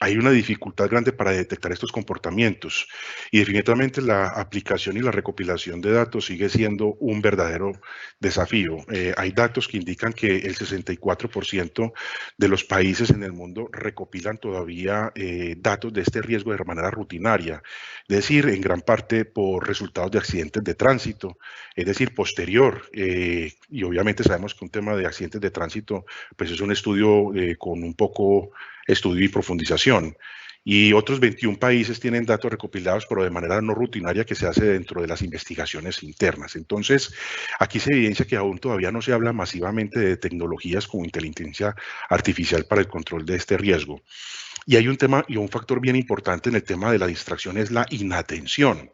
Hay una dificultad grande para detectar estos comportamientos y definitivamente la aplicación y la recopilación de datos sigue siendo un verdadero desafío. Hay datos que indican que el 64% de los países en el mundo recopilan todavía datos de este riesgo de manera rutinaria, es decir, en gran parte por resultados de accidentes de tránsito, es decir, posterior. Y obviamente sabemos que un tema de accidentes de tránsito pues es un estudio con un poco estudio y profundización. Y otros 21 países tienen datos recopilados, pero de manera no rutinaria, que se hace dentro de las investigaciones internas. Entonces, aquí se evidencia que aún todavía no se habla masivamente de tecnologías como inteligencia artificial para el control de este riesgo. Y hay un tema y un factor bien importante en el tema de la distracción, es la inatención.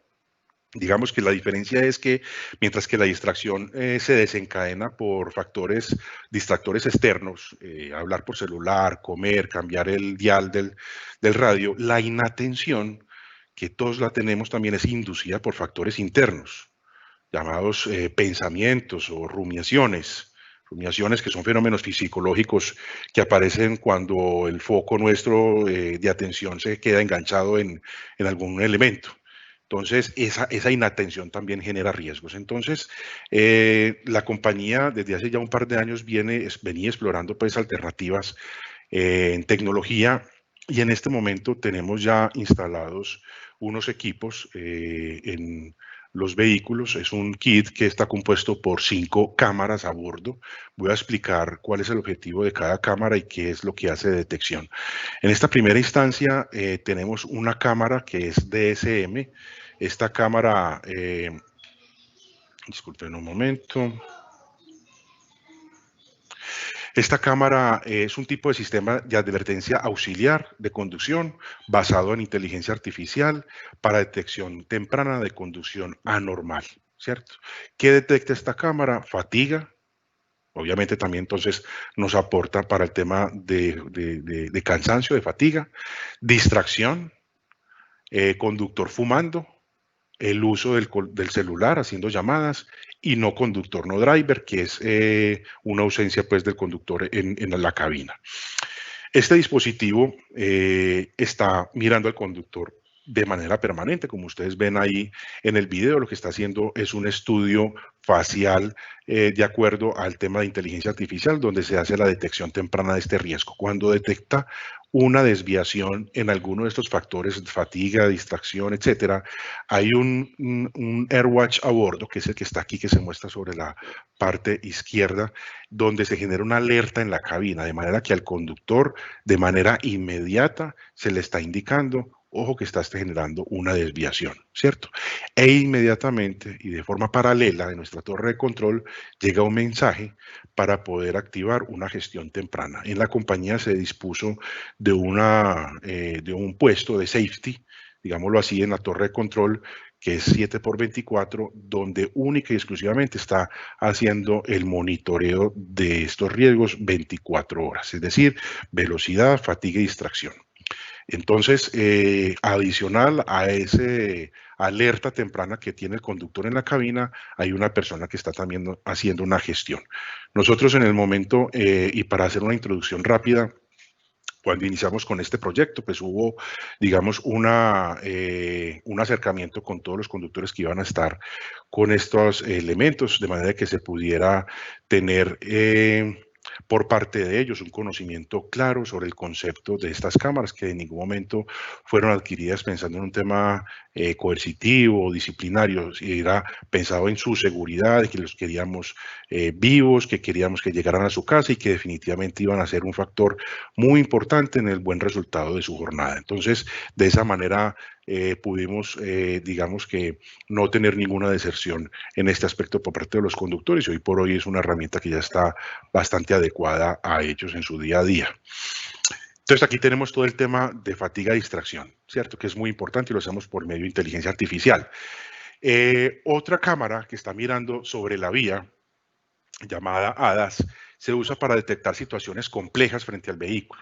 Digamos que la diferencia es que mientras que la distracción se desencadena por factores distractores externos, hablar por celular, comer, cambiar el dial del radio, la inatención, que todos la tenemos, también es inducida por factores internos, llamados pensamientos o rumiaciones. Rumiaciones que son fenómenos psicológicos que aparecen cuando el foco nuestro de atención se queda enganchado en algún elemento. Entonces, esa inatención también genera riesgos. Entonces, la compañía desde hace ya un par de años venía explorando pues alternativas en tecnología y en este momento tenemos ya instalados unos equipos en los vehículos. Es un kit que está compuesto por 5 cámaras a bordo. Voy a explicar cuál es el objetivo de cada cámara y qué es lo que hace de detección. En esta primera instancia tenemos una cámara que es DSM. Esta cámara, disculpen un momento. Esta cámara es un tipo de sistema de advertencia auxiliar de conducción basado en inteligencia artificial para detección temprana de conducción anormal, ¿cierto? ¿Qué detecta esta cámara? Fatiga. Obviamente también entonces nos aporta para el tema de cansancio, de fatiga, distracción, conductor fumando, el uso del celular haciendo llamadas y no conductor, no driver, que es una ausencia pues del conductor en la cabina. Este dispositivo está mirando al conductor de manera permanente, como ustedes ven ahí en el video. Lo que está haciendo es un estudio facial de acuerdo al tema de inteligencia artificial, donde se hace la detección temprana de este riesgo. Cuando detecta una desviación en alguno de estos factores, fatiga, distracción, etcétera, hay un AirWatch a bordo, que es el que está aquí, que se muestra sobre la parte izquierda, donde se genera una alerta en la cabina, de manera que al conductor, de manera inmediata, se le está indicando ojo que está generando una desviación, ¿cierto? E inmediatamente y de forma paralela en nuestra torre de control llega un mensaje para poder activar una gestión temprana. En la compañía se dispuso de un puesto de safety, digámoslo así, en la torre de control, que es 7x24, donde única y exclusivamente está haciendo el monitoreo de estos riesgos 24 horas, es decir, velocidad, fatiga y distracción. Entonces, adicional a ese alerta temprana que tiene el conductor en la cabina, hay una persona que está también haciendo una gestión. Nosotros en el momento, y para hacer una introducción rápida, cuando iniciamos con este proyecto, pues hubo, digamos, un acercamiento con todos los conductores que iban a estar con estos elementos, de manera que se pudiera tener por parte de ellos un conocimiento claro sobre el concepto de estas cámaras, que en ningún momento fueron adquiridas pensando en un tema coercitivo o disciplinario, era pensado en su seguridad, que los queríamos vivos, que queríamos que llegaran a su casa y que definitivamente iban a ser un factor muy importante en el buen resultado de su jornada. Entonces, de esa manera pudimos, digamos que, no tener ninguna deserción en este aspecto por parte de los conductores, y hoy por hoy es una herramienta que ya está bastante adecuada a ellos en su día a día. Entonces aquí tenemos todo el tema de fatiga y distracción, ¿cierto? Que es muy importante y lo hacemos por medio de inteligencia artificial. Otra cámara que está mirando sobre la vía, llamada ADAS, se usa para detectar situaciones complejas frente al vehículo.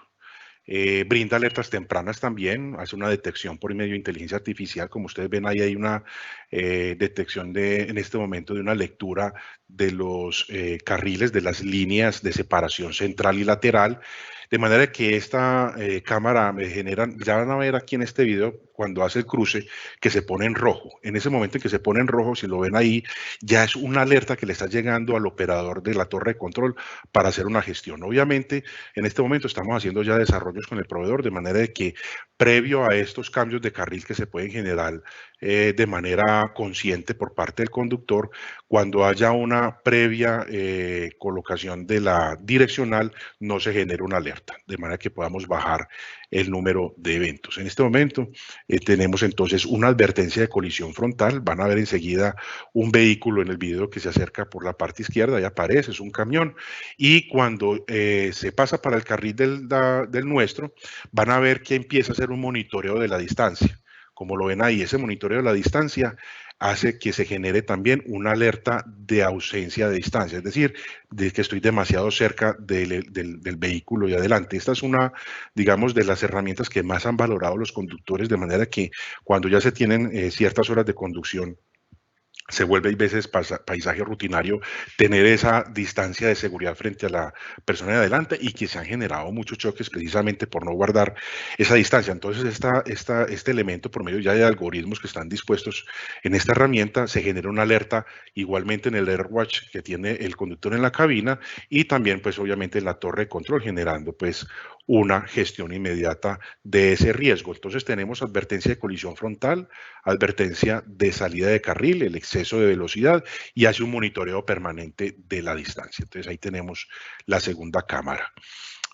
Brinda alertas tempranas también, hace una detección por medio de inteligencia artificial. Como ustedes ven, ahí hay una detección en este momento de una lectura de los carriles, de las líneas de separación central y lateral, de manera que esta cámara me genera, ya van a ver aquí en este video, cuando hace el cruce, que se pone en rojo. En ese momento en que se pone en rojo, si lo ven ahí, ya es una alerta que le está llegando al operador de la torre de control para hacer una gestión. Obviamente, en este momento estamos haciendo ya desarrollos con el proveedor, de manera de que previo a estos cambios de carril que se pueden generar de manera consciente por parte del conductor, cuando haya una previa colocación de la direccional, no se genere una alerta, de manera que podamos bajar el número de eventos. En este momento tenemos entonces una advertencia de colisión frontal. Van a ver enseguida un vehículo en el video que se acerca por la parte izquierda, ya aparece, es un camión, y cuando se pasa para el carril del nuestro, van a ver que empieza a hacer un monitoreo de la distancia. Como lo ven ahí, ese monitoreo de la distancia hace que se genere también una alerta de ausencia de distancia, es decir, de que estoy demasiado cerca del vehículo y adelante. Esta es una, digamos, de las herramientas que más han valorado los conductores, de manera que cuando ya se tienen ciertas horas de conducción, se vuelve a veces paisaje rutinario tener esa distancia de seguridad frente a la persona de adelante, y que se han generado muchos choques precisamente por no guardar esa distancia. Entonces, este elemento, por medio ya de algoritmos que están dispuestos en esta herramienta, se genera una alerta igualmente en el AirWatch que tiene el conductor en la cabina, y también pues obviamente en la torre de control, generando pues una gestión inmediata de ese riesgo. Entonces tenemos advertencia de colisión frontal, advertencia de salida de carril, el exceso de velocidad, y hace un monitoreo permanente de la distancia. Entonces ahí tenemos la segunda cámara.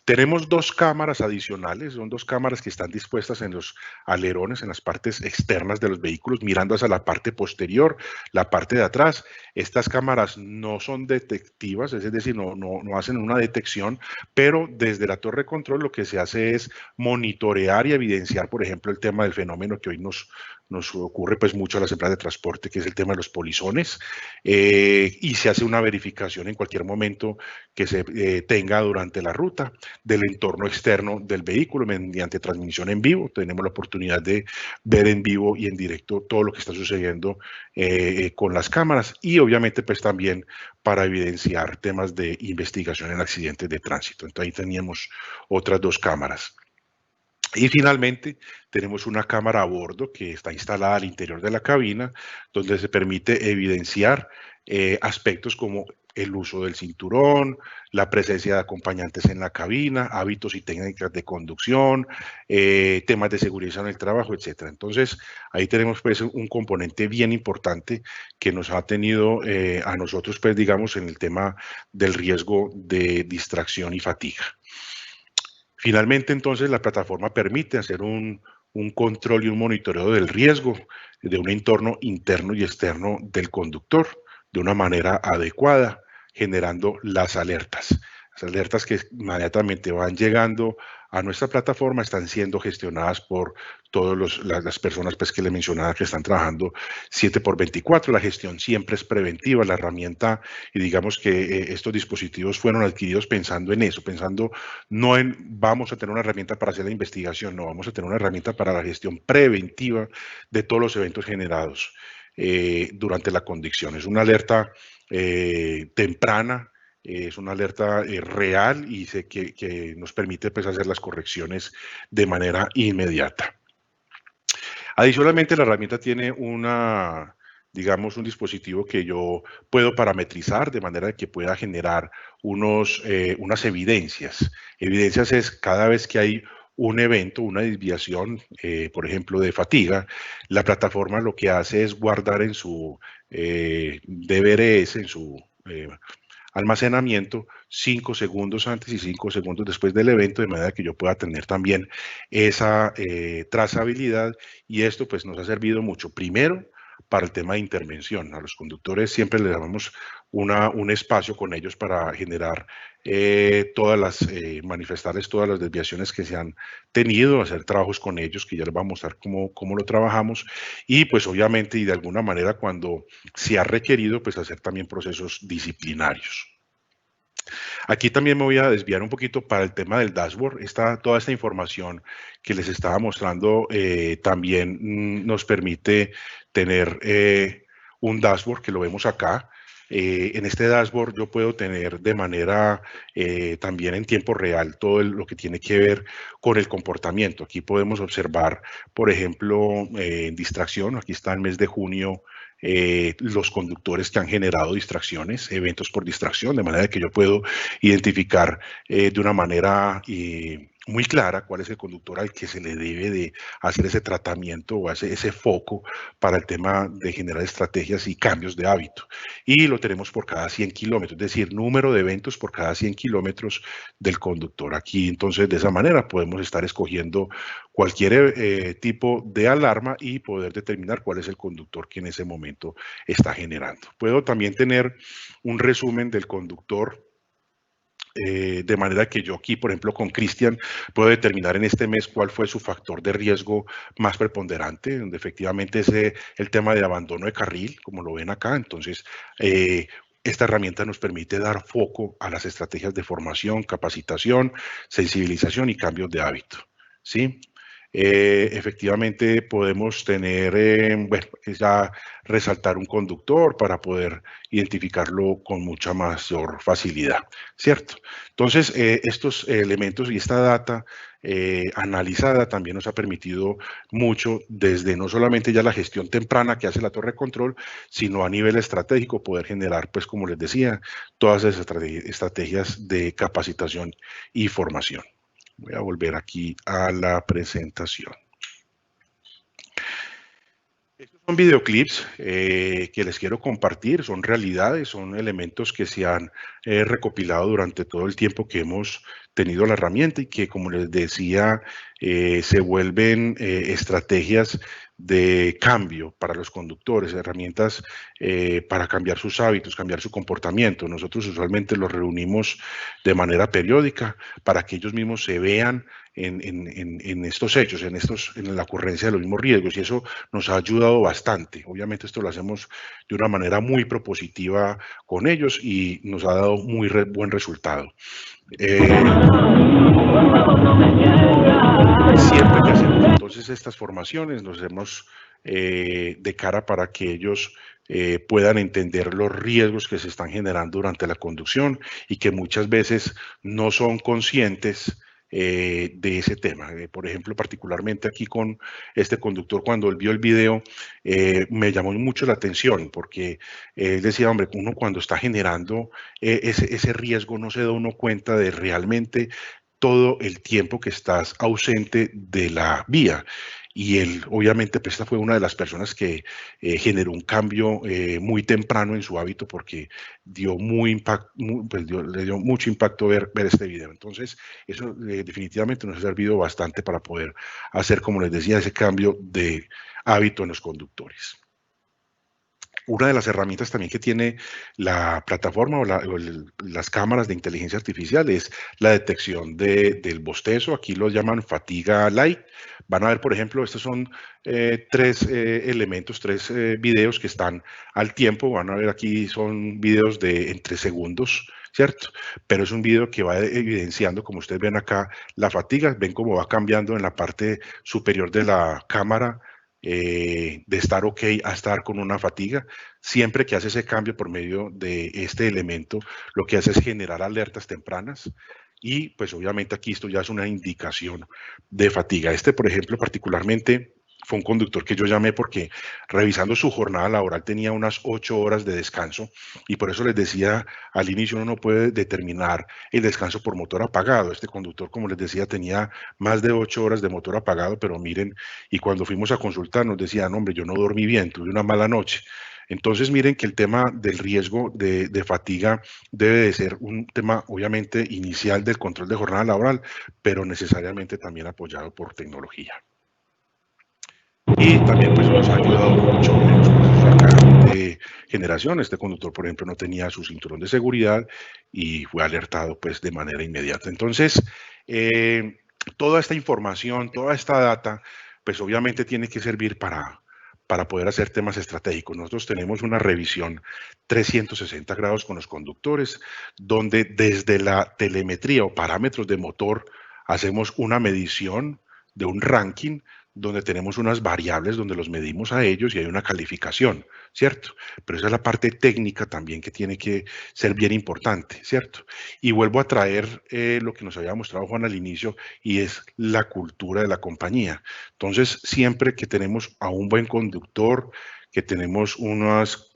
Tenemos dos cámaras adicionales, son dos cámaras que están dispuestas en los alerones, en las partes externas de los vehículos, mirando hacia la parte posterior, la parte de atrás. Estas cámaras no son detectivas, es decir, no hacen una detección, pero desde la torre de control lo que se hace es monitorear y evidenciar, por ejemplo, el tema del fenómeno que hoy nos ocurre pues mucho a las empresas de transporte, que es el tema de los polizones, y se hace una verificación en cualquier momento que se tenga durante la ruta del entorno externo del vehículo mediante transmisión en vivo. Tenemos la oportunidad de ver en vivo y en directo todo lo que está sucediendo con las cámaras, y obviamente pues también para evidenciar temas de investigación en accidentes de tránsito. Entonces ahí teníamos otras dos cámaras. Y finalmente tenemos una cámara a bordo que está instalada al interior de la cabina, donde se permite evidenciar aspectos como el uso del cinturón, la presencia de acompañantes en la cabina, hábitos y técnicas de conducción, temas de seguridad en el trabajo, etc. Entonces, ahí tenemos pues un componente bien importante que nos ha tenido a nosotros, pues digamos, en el tema del riesgo de distracción y fatiga. Finalmente, entonces, la plataforma permite hacer un un control y un monitoreo del riesgo de un entorno interno y externo del conductor de una manera adecuada, generando las alertas. Las alertas que inmediatamente van llegando a nuestra plataforma están siendo gestionadas por todas las personas pues, que le mencionaba que están trabajando 7x24. La gestión siempre es preventiva, la herramienta, y digamos que estos dispositivos fueron adquiridos pensando en eso, pensando no en vamos a tener una herramienta para hacer la investigación, no, vamos a tener una herramienta para la gestión preventiva de todos los eventos generados durante la conducción. Es una alerta temprana, es una alerta real y que nos permite pues, hacer las correcciones de manera inmediata. Adicionalmente, la herramienta tiene digamos, un dispositivo que yo puedo parametrizar de manera que pueda generar unas evidencias. Evidencias es cada vez que hay un evento, una desviación, por ejemplo, de fatiga, la plataforma lo que hace es guardar en su DBRS, en su almacenamiento 5 segundos antes y 5 segundos después del evento, de manera que yo pueda tener también esa trazabilidad, y esto pues nos ha servido mucho. Primero, para el tema de intervención. A los conductores siempre les damos un espacio con ellos para generar manifestarles todas las desviaciones que se han tenido, hacer trabajos con ellos, que ya les vamos a mostrar cómo lo trabajamos, y pues obviamente y de alguna manera cuando se ha requerido, pues hacer también procesos disciplinarios. Aquí también me voy a desviar un poquito para el tema del dashboard. Toda esta información que les estaba mostrando también nos permite tener un dashboard que lo vemos acá. En este dashboard yo puedo tener de manera también en tiempo real todo lo que tiene que ver con el comportamiento. Aquí podemos observar, por ejemplo, distracción. Aquí está el mes de junio. Los conductores que han generado distracciones, eventos por distracción, de manera que yo puedo identificar de una manera muy clara cuál es el conductor al que se le debe de hacer ese tratamiento o ese foco para el tema de generar estrategias y cambios de hábito. Y lo tenemos por cada 100 kilómetros, es decir, número de eventos por cada 100 kilómetros del conductor. Aquí entonces de esa manera podemos estar escogiendo cualquier tipo de alarma y poder determinar cuál es el conductor que en ese momento está generando. Puedo también tener un resumen del conductor de manera que yo aquí, por ejemplo, con Cristian, puedo determinar en este mes cuál fue su factor de riesgo más preponderante, donde efectivamente es el tema de abandono de carril, como lo ven acá. Entonces, esta herramienta nos permite dar foco a las estrategias de formación, capacitación, sensibilización y cambios de hábito, ¿sí? Efectivamente podemos tener, bueno, ya resaltar un conductor para poder identificarlo con mucha mayor facilidad, ¿cierto? Entonces, estos elementos y esta data analizada también nos ha permitido mucho desde no solamente ya la gestión temprana que hace la torre de control, sino a nivel estratégico poder generar, pues como les decía, todas esas estrategias de capacitación y formación. Voy a volver aquí a la presentación. Estos son videoclips que les quiero compartir, son realidades, son elementos que se han recopilado durante todo el tiempo que hemos tenido la herramienta y que, como les decía, se vuelven estrategias de cambio para los conductores, herramientas para cambiar sus hábitos, cambiar su comportamiento. Nosotros usualmente los reunimos de manera periódica para que ellos mismos se vean en estos hechos, en la ocurrencia de los mismos riesgos, y eso nos ha ayudado bastante. Obviamente esto lo hacemos de una manera muy propositiva con ellos y nos ha dado muy buen resultado. Siempre que hacemos entonces estas formaciones, nos hacemos de cara para que ellos puedan entender los riesgos que se están generando durante la conducción y que muchas veces no son conscientes de ese tema. Por ejemplo, particularmente aquí con este conductor, cuando él vio el video, me llamó mucho la atención porque él decía, hombre, uno cuando está generando ese riesgo no se da uno cuenta de realmente todo el tiempo que estás ausente de la vía. y él obviamente pues esta fue una de las personas que generó un cambio muy temprano en su hábito porque dio le dio mucho impacto ver este video. Entonces eso definitivamente nos ha servido bastante para poder hacer, como les decía, ese cambio de hábito en los conductores. Una de las herramientas también que tiene la plataforma o las cámaras de inteligencia artificial es la detección del bostezo. Aquí lo llaman fatiga light. Van a ver, por ejemplo, estos son tres elementos, tres videos que están al tiempo. Van a ver aquí son videos de entre segundos, ¿cierto? Pero es un video que va evidenciando, como ustedes ven acá, la fatiga. Ven cómo va cambiando en la parte superior de la cámara, de estar ok a estar con una fatiga. Siempre que hace ese cambio por medio de este elemento, lo que hace es generar alertas tempranas y pues obviamente aquí esto ya es una indicación de fatiga. Este, por ejemplo, particularmente fue un conductor que yo llamé porque revisando su jornada laboral tenía unas 8 horas de descanso y por eso les decía al inicio uno no puede determinar el descanso por motor apagado. Este conductor, como les decía, tenía más de 8 horas de motor apagado, pero miren, y cuando fuimos a consultar nos decían, hombre, yo no dormí bien, tuve una mala noche. Entonces miren que el tema del riesgo de fatiga debe de ser un tema obviamente inicial del control de jornada laboral, pero necesariamente también apoyado por tecnología. Y también pues nos ha ayudado mucho en los procesos acá de generación. Este conductor, por ejemplo, no tenía su cinturón de seguridad y fue alertado pues de manera inmediata. Entonces, toda esta información, toda esta data, pues obviamente tiene que servir para poder hacer temas estratégicos. Nosotros tenemos una revisión 360 grados con los conductores, donde desde la telemetría o parámetros de motor hacemos una medición de un ranking donde tenemos unas variables donde los medimos a ellos y hay una calificación, ¿cierto? Pero esa es la parte técnica también que tiene que ser bien importante, ¿cierto? Y vuelvo a traer lo que nos había mostrado Juan al inicio y es la cultura de la compañía. Entonces, siempre que tenemos a un buen conductor, que tenemos unos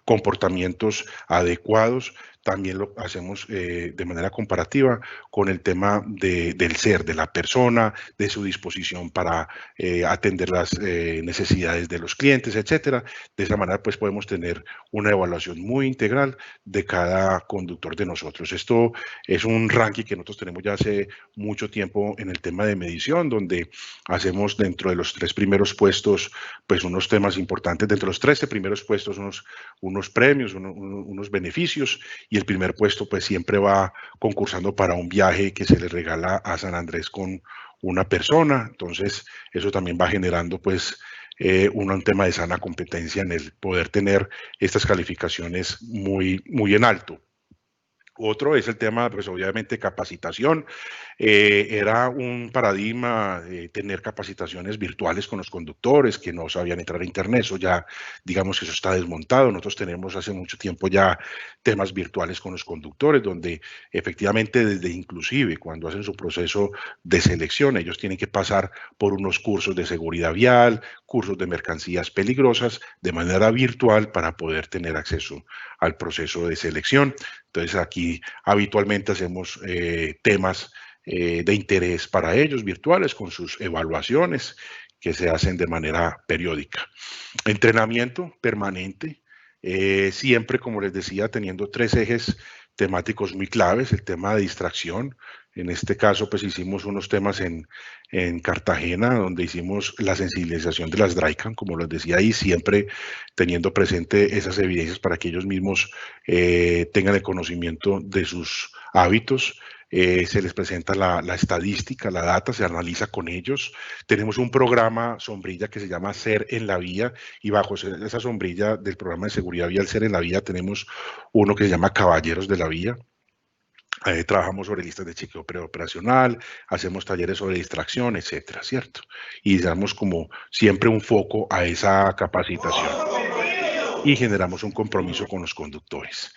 comportamientos adecuados, también lo hacemos de manera comparativa con el tema del ser, de la persona, de su disposición para atender las necesidades de los clientes, etcétera. De esa manera, pues podemos tener una evaluación muy integral de cada conductor de nosotros. Esto es un ranking que nosotros tenemos ya hace mucho tiempo en el tema de medición, donde hacemos dentro de los 3 primeros puestos, pues unos temas importantes, dentro de los 13 primeros puestos, unos premios, unos beneficios, y el primer puesto pues siempre va concursando para un viaje que se le regala a San Andrés con una persona. Entonces eso también va generando pues un tema de sana competencia en el poder tener estas calificaciones muy en alto. Otro es el tema, pues obviamente, capacitación. Era un paradigma tener capacitaciones virtuales con los conductores que no sabían entrar a internet. Eso ya, digamos que eso está desmontado. Nosotros tenemos hace mucho tiempo ya temas virtuales con los conductores, donde efectivamente desde inclusive cuando hacen su proceso de selección, ellos tienen que pasar por unos cursos de seguridad vial, cursos de mercancías peligrosas, de manera virtual para poder tener acceso al proceso de selección. Entonces aquí habitualmente hacemos temas de interés para ellos virtuales con sus evaluaciones que se hacen de manera periódica. Entrenamiento permanente, siempre, como les decía, teniendo 3 ejes temáticos muy claves, el tema de distracción. En este caso, pues hicimos unos temas en Cartagena, donde hicimos la sensibilización de las DryCam, como les decía ahí, siempre teniendo presente esas evidencias para que ellos mismos tengan el conocimiento de sus hábitos. Se les presenta la estadística, la data, se analiza con ellos. Tenemos un programa sombrilla que se llama Ser en la Vía, y bajo esa sombrilla del programa de seguridad vial Ser en la Vía tenemos uno que se llama Caballeros de la Vía. Trabajamos sobre listas de chequeo preoperacional, hacemos talleres sobre distracción, etcétera, ¿cierto? Y damos como siempre un foco a esa capacitación y generamos un compromiso con los conductores.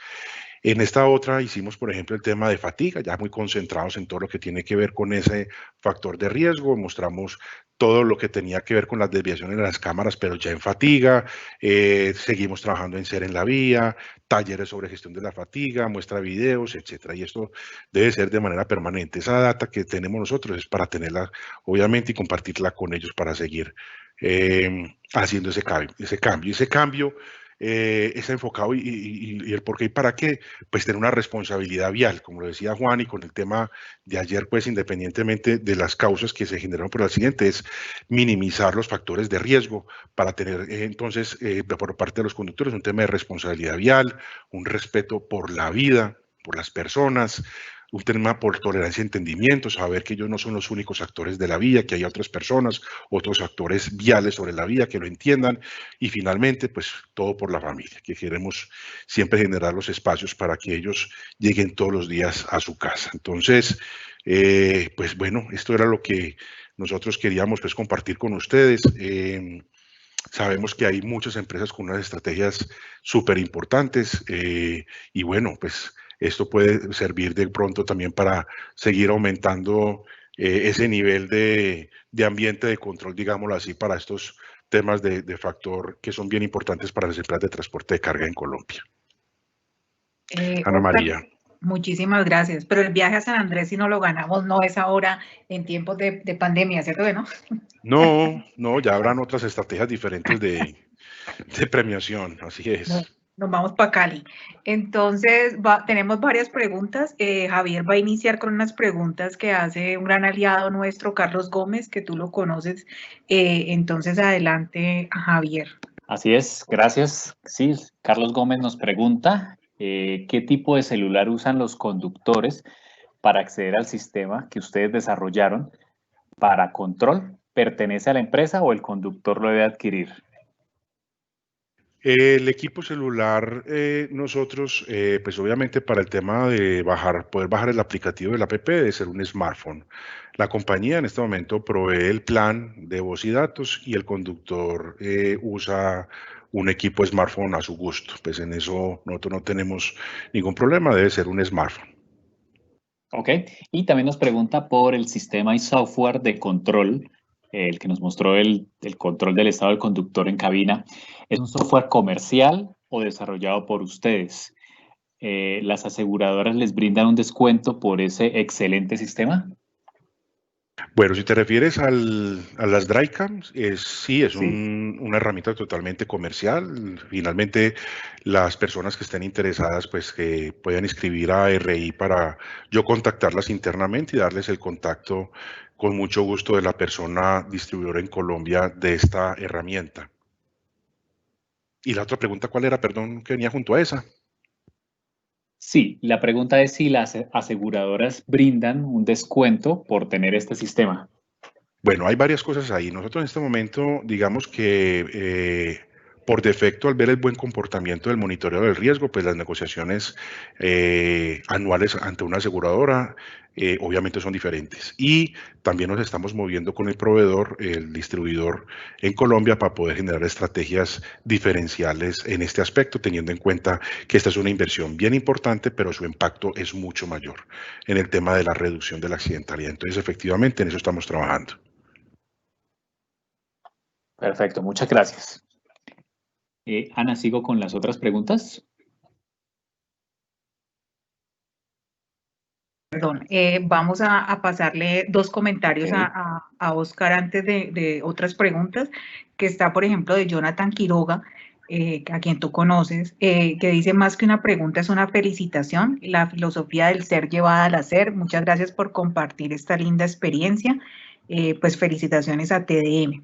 En esta otra hicimos, por ejemplo, el tema de fatiga, ya muy concentrados en todo lo que tiene que ver con ese factor de riesgo. Mostramos todo lo que tenía que ver con las desviaciones de las cámaras, pero ya en fatiga. Seguimos trabajando en Ser en la Vía, talleres sobre gestión de la fatiga, muestra videos, etcétera. Y esto debe ser de manera permanente. Esa data que tenemos nosotros es para tenerla, obviamente, y compartirla con ellos para seguir haciendo ese cambio. Es enfocado y el por qué y para qué, pues tener una responsabilidad vial, como lo decía Juan, y con el tema de ayer, pues independientemente de las causas que se generaron por el accidente, es minimizar los factores de riesgo para tener entonces por parte de los conductores un tema de responsabilidad vial, un respeto por la vida, por las personas, un tema por tolerancia y entendimiento, saber que ellos no son los únicos actores de la vía, que hay otras personas, otros actores viales sobre la vía que lo entiendan, y finalmente, pues todo por la familia, que queremos siempre generar los espacios para que ellos lleguen todos los días a su casa. Entonces, pues bueno, esto era lo que nosotros queríamos pues compartir con ustedes. Sabemos que hay muchas empresas con unas estrategias súper importantes y bueno, pues esto puede servir de pronto también para seguir aumentando ese nivel de ambiente de control, digámoslo así, para estos temas de factor que son bien importantes para las empresas de transporte de carga en Colombia. Ana María. Muchísimas gracias, pero el viaje a San Andrés, si no lo ganamos, no es ahora en tiempos de pandemia, ¿cierto que no? No, ya habrán otras estrategias diferentes de premiación, así es. No, nos vamos para Cali. Entonces, tenemos varias preguntas. Javier va a iniciar con unas preguntas que hace un gran aliado nuestro, Carlos Gómez, que tú lo conoces. Entonces, adelante, Javier. Así es, gracias. Sí, Carlos Gómez nos pregunta ¿qué tipo de celular usan los conductores para acceder al sistema que ustedes desarrollaron para control? ¿Pertenece a la empresa o el conductor lo debe adquirir? El equipo celular, nosotros, pues obviamente para el tema de poder bajar el aplicativo del app debe ser un smartphone. La compañía en este momento provee el plan de voz y datos y el conductor usa un equipo smartphone a su gusto. Pues en eso nosotros no tenemos ningún problema, debe ser un smartphone. Ok, y también nos pregunta por el sistema y software de control, el que nos mostró el control del estado del conductor en cabina. ¿Es un software comercial o desarrollado por ustedes? ¿Las aseguradoras les brindan un descuento por ese excelente sistema? Bueno, si te refieres a las drycams, sí, es una herramienta totalmente comercial. Finalmente, las personas que estén interesadas, pues que puedan escribir a RI para yo contactarlas internamente y darles el contacto con mucho gusto de la persona distribuidora en Colombia de esta herramienta. Y la otra pregunta, ¿cuál era? Perdón, que venía junto a esa. Sí, la pregunta es si las aseguradoras brindan un descuento por tener este sistema. Bueno, hay varias cosas ahí. Nosotros en este momento, digamos que por defecto, al ver el buen comportamiento del monitoreo del riesgo, pues las negociaciones anuales ante una aseguradora obviamente son diferentes. Y también nos estamos moviendo con el proveedor, el distribuidor en Colombia, para poder generar estrategias diferenciales en este aspecto, teniendo en cuenta que esta es una inversión bien importante, pero su impacto es mucho mayor en el tema de la reducción de la accidentalidad. Entonces, efectivamente, en eso estamos trabajando. Perfecto, muchas gracias. Ana, ¿sigo con las otras preguntas? Perdón, vamos a pasarle dos comentarios a Oscar antes de otras preguntas, que está, por ejemplo, de Jonathan Quiroga, a quien tú conoces, que dice: más que una pregunta, es una felicitación, la filosofía del ser llevada al hacer. Muchas gracias por compartir esta linda experiencia. Pues felicitaciones a TDM.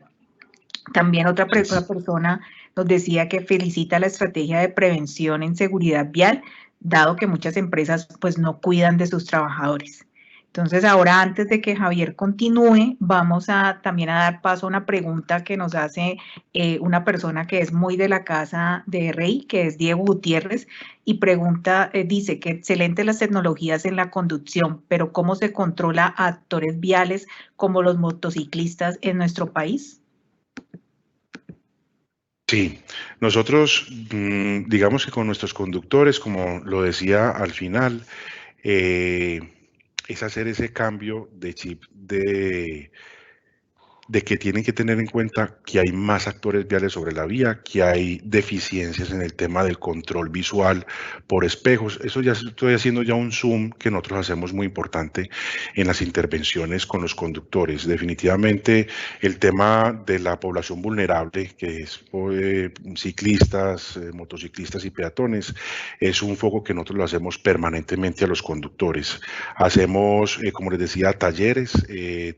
También otra persona nos decía que felicita la estrategia de prevención en seguridad vial, dado que muchas empresas pues no cuidan de sus trabajadores. Entonces, ahora antes de que Javier continúe, vamos también a dar paso a una pregunta que nos hace una persona que es muy de la casa de RI, que es Diego Gutiérrez, y pregunta, dice que excelentes las tecnologías en la conducción, pero ¿cómo se controla a actores viales como los motociclistas en nuestro país? Sí, nosotros, digamos que con nuestros conductores, como lo decía al final, es hacer ese cambio de chip de que tienen que tener en cuenta que hay más actores viales sobre la vía, que hay deficiencias en el tema del control visual por espejos. Eso ya estoy haciendo ya un zoom que nosotros hacemos muy importante en las intervenciones con los conductores. Definitivamente el tema de la población vulnerable, que es ciclistas, motociclistas y peatones, es un foco que nosotros lo hacemos permanentemente a los conductores. Hacemos, como les decía, talleres,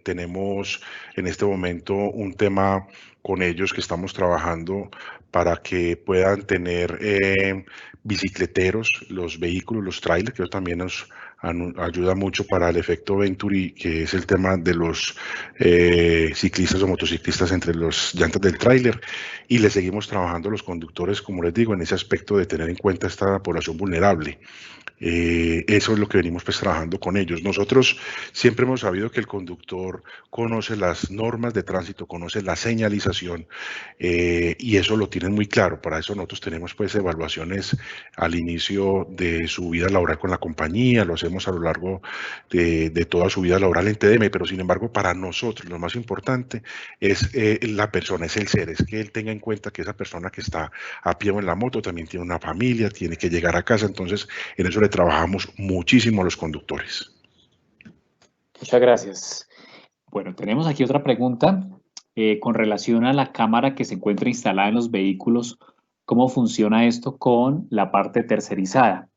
tenemos en este momento un tema con ellos que estamos trabajando para que puedan tener bicicleteros, los vehículos, los trailers, que eso también nos ayuda mucho para el efecto Venturi, que es el tema de los ciclistas o motociclistas entre los llantas del tráiler, y le seguimos trabajando a los conductores, como les digo, en ese aspecto de tener en cuenta esta población vulnerable. Eso es lo que venimos pues trabajando con ellos. Nosotros siempre hemos sabido que el conductor conoce las normas de tránsito, conoce la señalización y eso lo tienen muy claro. Para eso nosotros tenemos pues evaluaciones al inicio de su vida laboral con la compañía, lo hacemos a lo largo de toda su vida laboral en TDM, pero sin embargo para nosotros lo más importante es la persona, es el ser, es que él tenga en cuenta que esa persona que está a pie o en la moto también tiene una familia, tiene que llegar a casa, entonces en eso le trabajamos muchísimo a los conductores. Muchas gracias. Bueno, tenemos aquí otra pregunta con relación a la cámara que se encuentra instalada en los vehículos. ¿Cómo funciona esto con la parte tercerizada?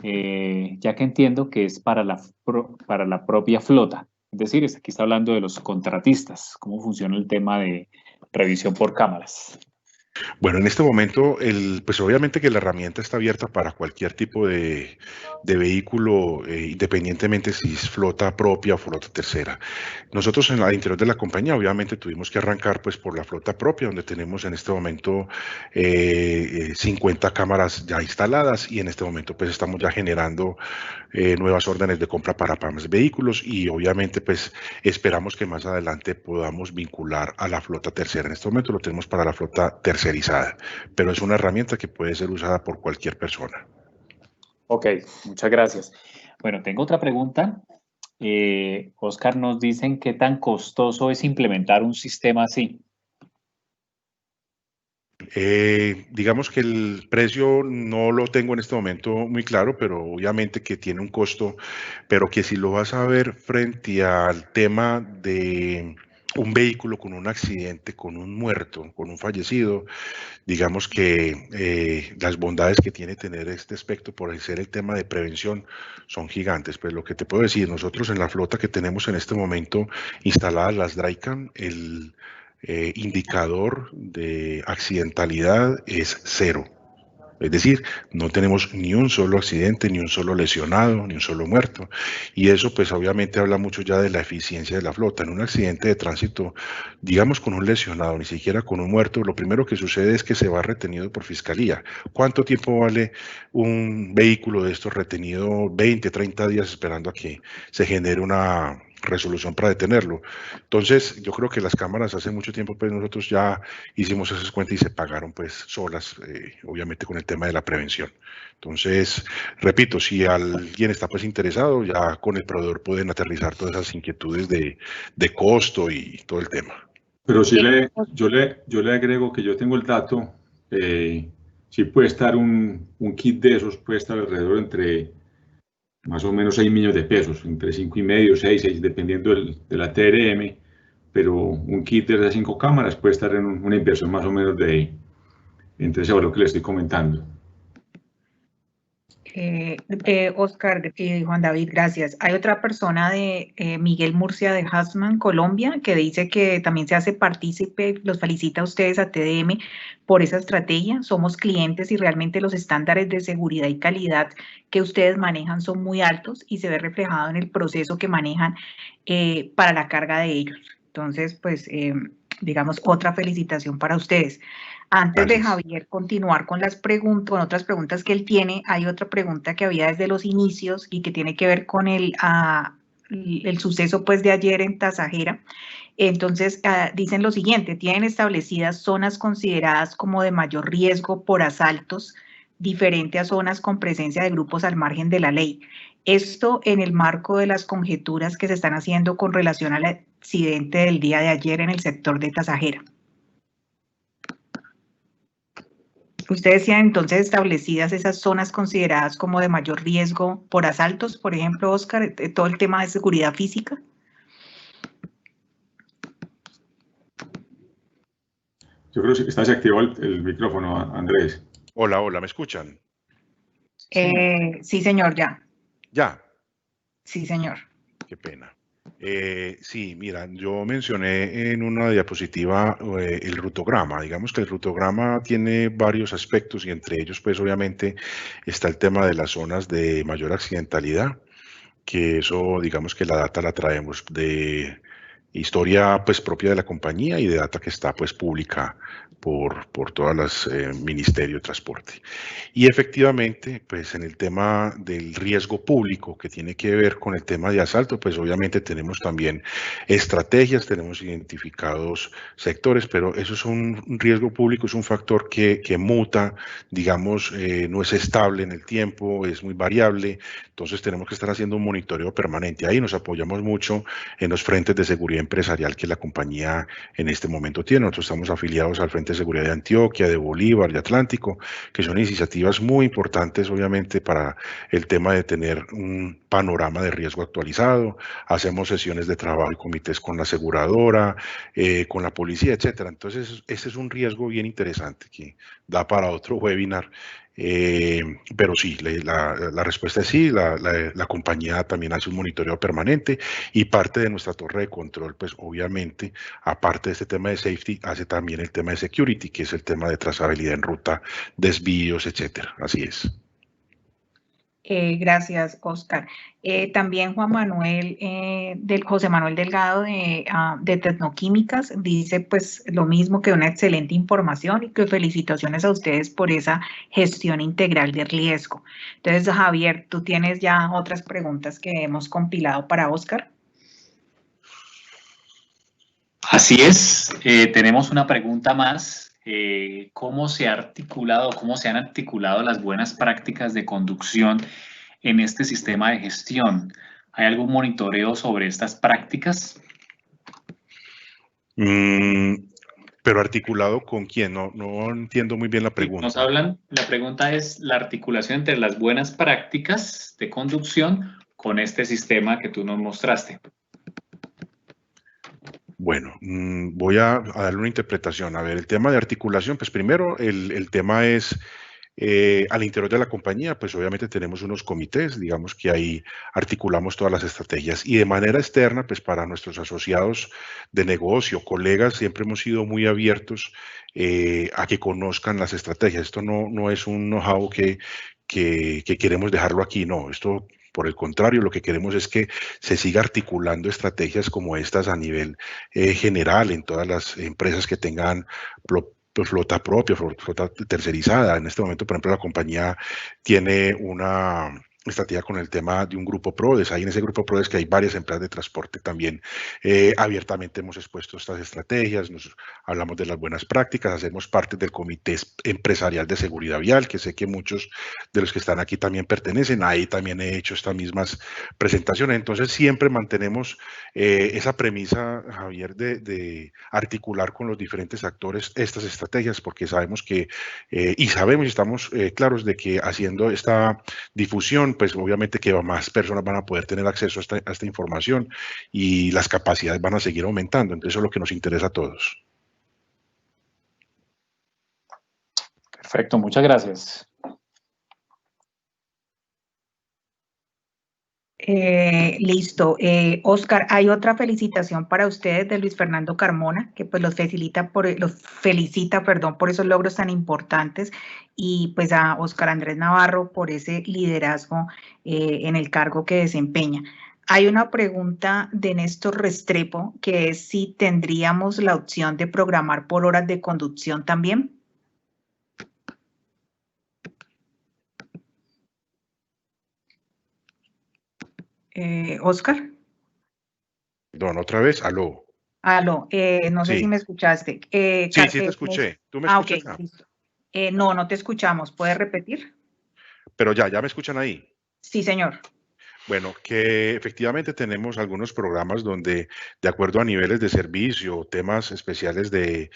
Ya que entiendo que es para la propia flota. Es decir, aquí está hablando de los contratistas. ¿Cómo funciona el tema de revisión por cámaras? Bueno, en este momento, pues obviamente que la herramienta está abierta para cualquier tipo de vehículo, independientemente si es flota propia o flota tercera. Nosotros en el interior de la compañía, obviamente tuvimos que arrancar pues por la flota propia, donde tenemos en este momento 50 cámaras ya instaladas y en este momento pues estamos ya generando nuevas órdenes de compra para más vehículos y obviamente pues esperamos que más adelante podamos vincular a la flota tercera. En este momento lo tenemos para la flota tercerizada, pero es una herramienta que puede ser usada por cualquier persona. Ok, muchas gracias. Bueno, tengo otra pregunta. Oscar, nos dicen qué tan costoso es implementar un sistema así. Digamos que el precio no lo tengo en este momento muy claro, pero obviamente que tiene un costo, pero que si lo vas a ver frente al tema de un vehículo con un accidente, con un muerto, con un fallecido, digamos que las bondades que tiene tener este aspecto por ser el tema de prevención son gigantes. Pues lo que te puedo decir, nosotros en la flota que tenemos en este momento instaladas las Drycan, el indicador de accidentalidad es 0. Es decir, no tenemos ni un solo accidente, ni un solo lesionado, ni un solo muerto. Y eso pues obviamente habla mucho ya de la eficiencia de la flota. En un accidente de tránsito, digamos con un lesionado, ni siquiera con un muerto, lo primero que sucede es que se va retenido por fiscalía. ¿Cuánto tiempo vale un vehículo de estos retenido? 20, 30 días esperando a que se genere una resolución para detenerlo. Entonces, yo creo que las cámaras hace mucho tiempo, pues nosotros ya hicimos esas cuentas y se pagaron pues solas, obviamente con el tema de la prevención. Entonces, repito, si alguien está pues interesado, ya con el proveedor pueden aterrizar todas esas inquietudes de costo y todo el tema. Pero sí yo le agrego que yo tengo el dato, sí puede estar un kit de esos, puede estar alrededor entre más o menos 6 millones de pesos, entre 5,5, 6, dependiendo de la TRM, pero un kit de esas 5 cámaras puede estar en una inversión más o menos de entre ese valor que le estoy comentando. Oscar y Juan David, gracias. Hay otra persona de Miguel Murcia de Hasman, Colombia, que dice que también se hace partícipe, los felicita a ustedes a TDM por esa estrategia. Somos clientes y realmente los estándares de seguridad y calidad que ustedes manejan son muy altos y se ve reflejado en el proceso que manejan para la carga de ellos. Entonces, pues, digamos, otra felicitación para ustedes. Antes de Javier continuar con las preguntas, con otras preguntas que él tiene, hay otra pregunta que había desde los inicios y que tiene que ver con el suceso pues de ayer en Tasajera. Entonces, dicen lo siguiente, tienen establecidas zonas consideradas como de mayor riesgo por asaltos, diferente a zonas con presencia de grupos al margen de la ley. Esto en el marco de las conjeturas que se están haciendo con relación al accidente del día de ayer en el sector de Tasajera. Ustedes tienen entonces establecidas esas zonas consideradas como de mayor riesgo por asaltos, por ejemplo, Óscar, todo el tema de seguridad física. Yo creo que está desactivado el micrófono, Andrés. Hola, hola, ¿me escuchan? Sí, señor, ya. Ya. Sí, señor. Qué pena. Sí, mira, yo mencioné en una diapositiva el rutograma. Digamos que el rutograma tiene varios aspectos y entre ellos, pues obviamente, está el tema de las zonas de mayor accidentalidad, que eso, digamos que la data la traemos de historia pues propia de la compañía y de data que está pues pública por todas las Ministerio de Transporte. Y efectivamente, pues en el tema del riesgo público que tiene que ver con el tema de asalto, pues obviamente tenemos también estrategias, tenemos identificados sectores, pero eso es un riesgo público, es un factor que muta, digamos, no es estable en el tiempo, es muy variable, entonces tenemos que estar haciendo un monitoreo permanente. Ahí nos apoyamos mucho en los frentes de seguridad empresarial que la compañía en este momento tiene. Nosotros estamos afiliados al Frente de Seguridad de Antioquia, de Bolívar, de Atlántico, que son iniciativas muy importantes, obviamente, para el tema de tener un panorama de riesgo actualizado. Hacemos sesiones de trabajo y comités con la aseguradora, con la policía, etcétera. Entonces, ese es un riesgo bien interesante que da para otro webinar. Pero sí, la respuesta es sí, la compañía también hace un monitoreo permanente y parte de nuestra torre de control, pues obviamente, aparte de este tema de safety, hace también el tema de security, que es el tema de trazabilidad en ruta, desvíos, etcétera. Así es. Gracias, Oscar. También Juan Manuel, José Manuel Delgado de Tecnoquímicas dice pues lo mismo, que una excelente información y que felicitaciones a ustedes por esa gestión integral de riesgo. Entonces, Javier, tú tienes ya otras preguntas que hemos compilado para Oscar. Así es, tenemos una pregunta más. ¿Cómo se ha articulado, cómo se han articulado las buenas prácticas de conducción en este sistema de gestión? ¿Hay algún monitoreo sobre estas prácticas? Pero articulado con quién, no entiendo muy bien la pregunta. La pregunta es la articulación entre las buenas prácticas de conducción con este sistema que tú nos mostraste. Bueno, voy a darle una interpretación. A ver, el tema de articulación, pues primero el tema es al interior de la compañía, pues obviamente tenemos unos comités, digamos que ahí articulamos todas las estrategias y de manera externa, pues para nuestros asociados de negocio, colegas, siempre hemos sido muy abiertos a que conozcan las estrategias. Esto no es un know-how que queremos dejarlo aquí, no, esto por el contrario, lo que queremos es que se siga articulando estrategias como estas a nivel general en todas las empresas que tengan flota propia, flota tercerizada. En este momento, por ejemplo, la compañía tiene una estrategia con el tema de un grupo PRODES. Ahí en ese grupo PRODES que hay varias empresas de transporte también. Abiertamente hemos expuesto estas estrategias, nos hablamos de las buenas prácticas, hacemos parte del Comité Empresarial de Seguridad Vial, que sé que muchos de los que están aquí también pertenecen. Ahí también he hecho estas mismas presentaciones. Entonces siempre mantenemos esa premisa, Javier, de articular con los diferentes actores estas estrategias, porque sabemos que, y sabemos y estamos claros de que haciendo esta difusión, pues obviamente que más personas van a poder tener acceso a esta información y las capacidades van a seguir aumentando. Entonces eso es lo que nos interesa a todos. Perfecto, muchas gracias. Listo. Oscar, hay otra felicitación para ustedes de Luis Fernando Carmona, que pues los felicita por esos logros tan importantes, y pues a Oscar Andrés Navarro por ese liderazgo en el cargo que desempeña. Hay una pregunta de Néstor Restrepo, que es si tendríamos la opción de programar por horas de conducción también. Oscar. Perdón, otra vez, aló. Aló, no sé si Sí, me escuchaste. sí, sí te escuché. ¿Tú me Ok, escuchas acá? listo. No, no te escuchamos. ¿Puedes repetir? Pero ya me escuchan ahí. Sí, señor. Bueno, que efectivamente tenemos algunos programas donde, de acuerdo a niveles de servicio, temas especiales de,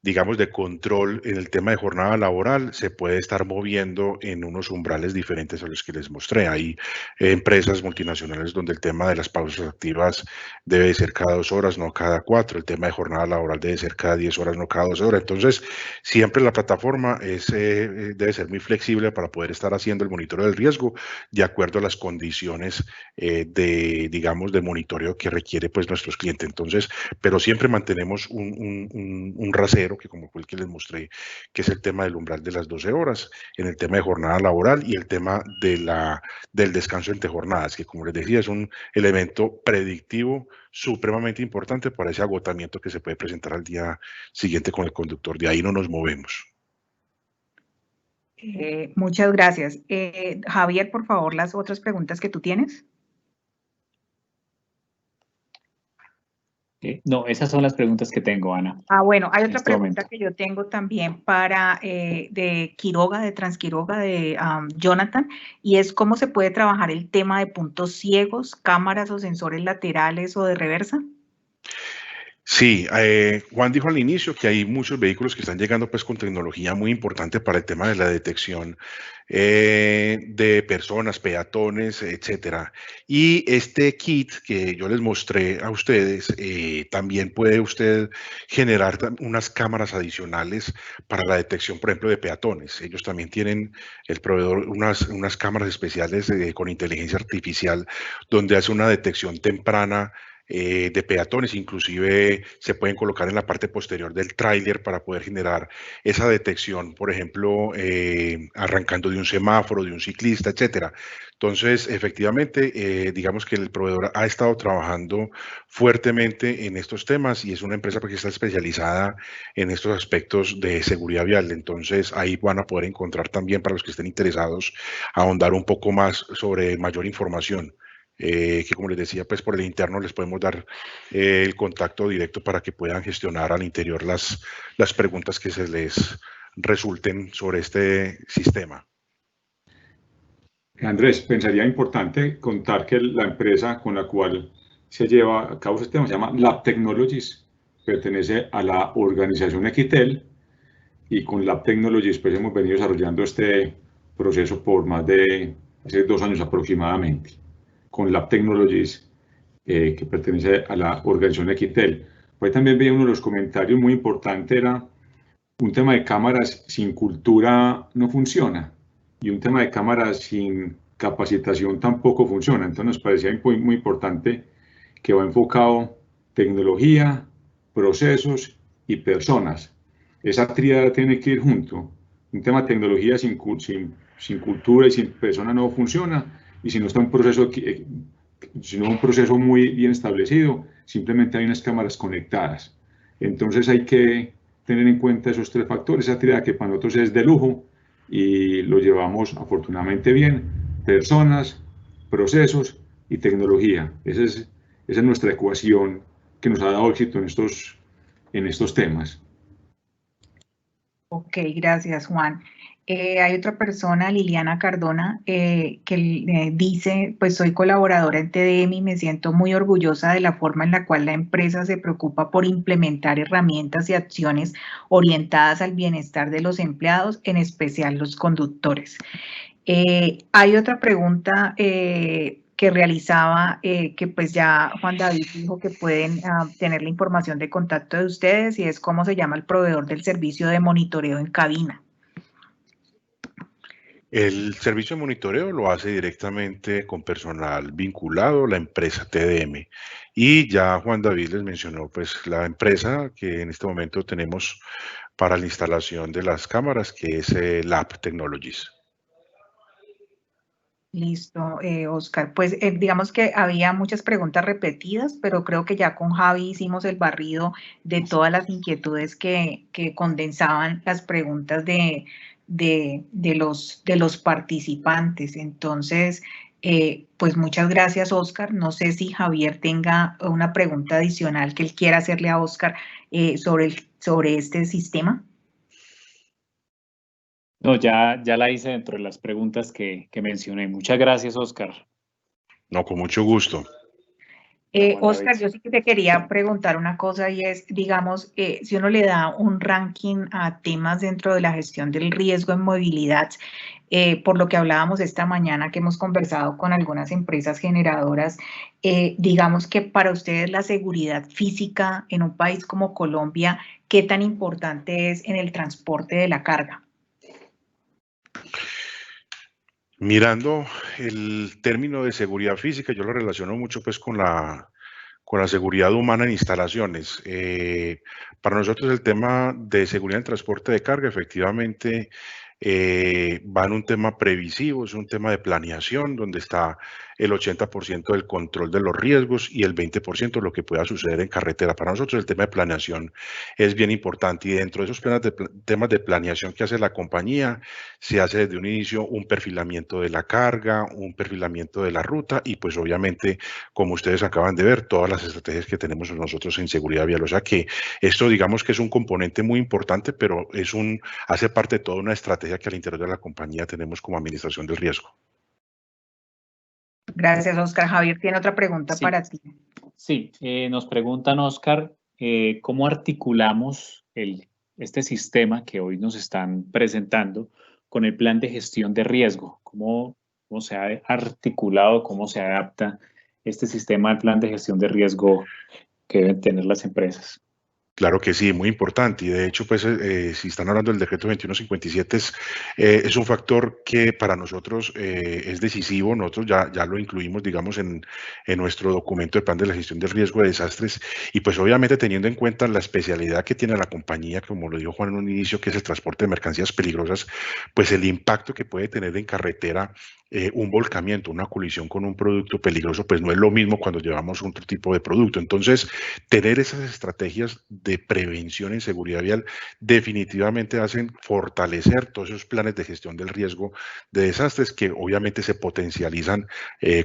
digamos, de control en el tema de jornada laboral, se puede estar moviendo en unos umbrales diferentes a los que les mostré. Hay empresas multinacionales donde el tema de las pausas activas debe ser cada 2 horas, no cada 4. El tema de jornada laboral debe ser cada 10 horas, no cada 12 horas. Entonces, siempre la plataforma debe ser muy flexible para poder estar haciendo el monitoreo del riesgo de acuerdo a las condiciones digamos, de monitoreo que requiere pues nuestros clientes. Entonces, pero siempre mantenemos un rasero, que como fue el que les mostré, que es el tema del umbral de las 12 horas, en el tema de jornada laboral y el tema del descanso entre jornadas, que como les decía, es un elemento predictivo supremamente importante para ese agotamiento que se puede presentar al día siguiente con el conductor. De ahí no nos movemos. Muchas gracias. Javier, por favor, las otras preguntas que tú tienes. No, esas son las preguntas que tengo, Ana. Bueno, hay en otra este pregunta momento. que yo tengo también para de Quiroga, de Transquiroga, de Jonathan, y es cómo se puede trabajar el tema de puntos ciegos, cámaras o sensores laterales o de reversa. Sí, Juan dijo al inicio que hay muchos vehículos que están llegando pues con tecnología muy importante para el tema de la detección de personas, peatones, etcétera. Y este kit que yo les mostré a ustedes, también puede usted generar unas cámaras adicionales para la detección, por ejemplo, de peatones. Ellos también tienen, el proveedor, unas cámaras especiales con inteligencia artificial donde hace una detección temprana de peatones, inclusive se pueden colocar en la parte posterior del tráiler para poder generar esa detección, por ejemplo, arrancando de un semáforo, de un ciclista, etcétera. Entonces, efectivamente, digamos que el proveedor ha estado trabajando fuertemente en estos temas y es una empresa que está especializada en estos aspectos de seguridad vial. Entonces, ahí van a poder encontrar también, para los que estén interesados, ahondar un poco más sobre mayor información. Que como les decía, pues por el interno les podemos dar el contacto directo para que puedan gestionar al interior las preguntas que se les resulten sobre este sistema. Andrés, pensaría importante contar que la empresa con la cual se lleva a cabo este sistema se llama Lab Technologies, pertenece a la organización Equitel, y con Lab Technologies pues hemos venido desarrollando este proceso por más de hace 2 años aproximadamente, con Lab Technologies, que pertenece a la organización Equitel. Pues también veía uno de los comentarios muy importante, era un tema de cámaras sin cultura no funciona, y un tema de cámaras sin capacitación tampoco funciona. Entonces nos parecía muy, muy importante que va enfocado tecnología, procesos y personas. Esa tríada tiene que ir junto. Un tema de tecnología sin cultura y sin persona no funciona, y si no está un proceso, si no un proceso muy bien establecido, simplemente hay unas cámaras conectadas. Entonces hay que tener en cuenta esos 3 factores, esa tríada que para nosotros es de lujo y lo llevamos afortunadamente bien: personas, procesos y tecnología. Esa es nuestra ecuación que nos ha dado éxito en estos temas. Ok, gracias, Juan. Hay otra persona, Liliana Cardona, que dice, pues soy colaboradora en TDM y me siento muy orgullosa de la forma en la cual la empresa se preocupa por implementar herramientas y acciones orientadas al bienestar de los empleados, en especial los conductores. Hay otra pregunta que realizaba, que pues ya Juan David dijo que pueden tener la información de contacto de ustedes, y es cómo se llama el proveedor del servicio de monitoreo en cabina. El servicio de monitoreo lo hace directamente con personal vinculado a la empresa TDM. Y ya Juan David les mencionó pues la empresa que en este momento tenemos para la instalación de las cámaras, que es Lab Technologies. Listo, Oscar. Pues digamos que había muchas preguntas repetidas, pero creo que ya con Javi hicimos el barrido de todas las inquietudes que condensaban las preguntas de los participantes. Entonces, Pues muchas gracias, Oscar. No sé si Javier tenga una pregunta adicional que él quiera hacerle a Oscar sobre este sistema. No, ya la hice dentro de las preguntas que mencioné. Muchas gracias, Oscar. No, con mucho gusto. Oscar, yo sí que te quería preguntar una cosa y es, digamos, si uno le da un ranking a temas dentro de la gestión del riesgo en movilidad, por lo que hablábamos esta mañana que hemos conversado con algunas empresas generadoras, digamos que para ustedes la seguridad física en un país como Colombia, ¿qué tan importante es en el transporte de la carga? Mirando el término de seguridad física, yo lo relaciono mucho pues con la seguridad humana en instalaciones. Para nosotros el tema de seguridad en transporte de carga efectivamente va en un tema previsivo, es un tema de planeación donde está el 80% del control de los riesgos y el 20% lo que pueda suceder en carretera. Para nosotros el tema de planeación es bien importante y dentro de esos temas de planeación que hace la compañía se hace desde un inicio un perfilamiento de la carga, un perfilamiento de la ruta y pues obviamente como ustedes acaban de ver todas las estrategias que tenemos nosotros en seguridad vial. O sea que esto digamos que es un componente muy importante, pero hace parte de toda una estrategia que al interior de la compañía tenemos como administración del riesgo. Gracias, Oscar. Javier tiene otra pregunta para ti. Sí, nos preguntan, Oscar, ¿cómo articulamos este sistema que hoy nos están presentando con el plan de gestión de riesgo? ¿Cómo se ha articulado, cómo se adapta este sistema al plan de gestión de riesgo que deben tener las empresas? Claro que sí, muy importante. Y de hecho, pues, si están hablando del decreto 2157, es un factor que para nosotros es decisivo. Nosotros ya lo incluimos, digamos, en nuestro documento de plan de la gestión del riesgo de desastres. Y pues obviamente teniendo en cuenta la especialidad que tiene la compañía, como lo dijo Juan en un inicio, que es el transporte de mercancías peligrosas, pues el impacto que puede tener en carretera un volcamiento, una colisión con un producto peligroso, pues no es lo mismo cuando llevamos otro tipo de producto. Entonces, tener esas estrategias de prevención en seguridad vial definitivamente hacen fortalecer todos esos planes de gestión del riesgo de desastres que obviamente se potencializan,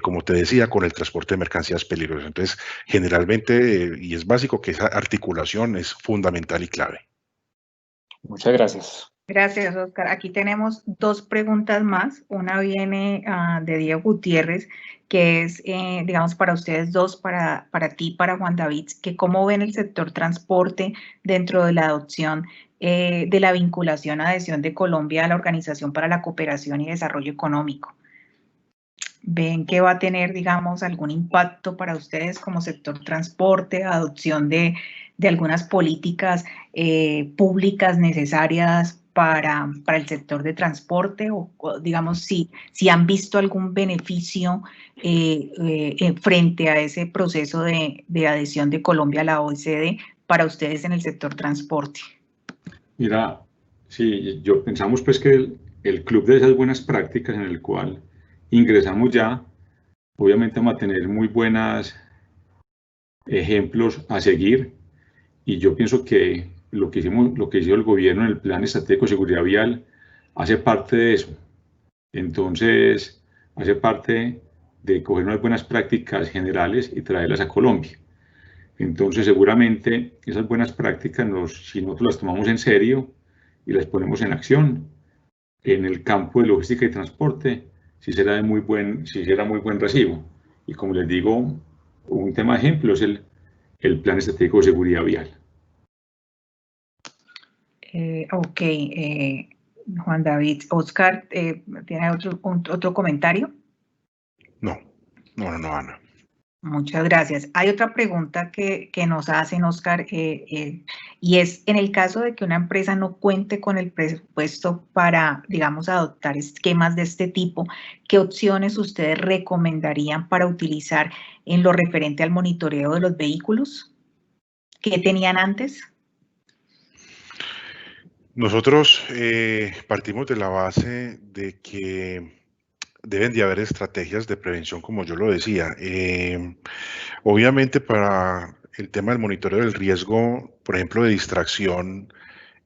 como te decía, con el transporte de mercancías peligrosas. Entonces, generalmente, y es básico que esa articulación es fundamental y clave. Muchas gracias. Gracias, Oscar. Aquí tenemos dos preguntas más. Una viene de Diego Gutiérrez, que es, digamos, para ustedes dos, para ti, para Juan David, que cómo ven el sector transporte dentro de la adopción de la vinculación a adhesión de Colombia a la Organización para la Cooperación y Desarrollo Económico. ¿Ven que va a tener, digamos, algún impacto para ustedes como sector transporte, adopción de algunas políticas públicas necesarias para el sector de transporte o digamos, si han visto algún beneficio frente a ese proceso de adhesión de Colombia a la OECD para ustedes en el sector transporte? Mira, sí, pensamos pues que el club de esas buenas prácticas en el cual ingresamos ya, obviamente vamos a tener muy buenos ejemplos a seguir y yo pienso que lo que hizo el gobierno en el Plan Estratégico de Seguridad Vial hace parte de eso. Entonces, hace parte de coger unas buenas prácticas generales y traerlas a Colombia. Entonces, seguramente esas buenas prácticas, si nosotros las tomamos en serio y las ponemos en acción en el campo de logística y transporte, sí será muy buen recibo. Y como les digo, un tema de ejemplo es el Plan Estratégico de Seguridad Vial. Ok, Juan David. Oscar, ¿tiene otro comentario? No, Ana. Muchas gracias. Hay otra pregunta que nos hacen, Oscar, y es, en el caso de que una empresa no cuente con el presupuesto para, digamos, adoptar esquemas de este tipo, ¿qué opciones ustedes recomendarían para utilizar en lo referente al monitoreo de los vehículos? ¿Qué tenían antes? Nosotros partimos de la base de que deben de haber estrategias de prevención, como yo lo decía. Obviamente para el tema del monitoreo del riesgo, por ejemplo, de distracción,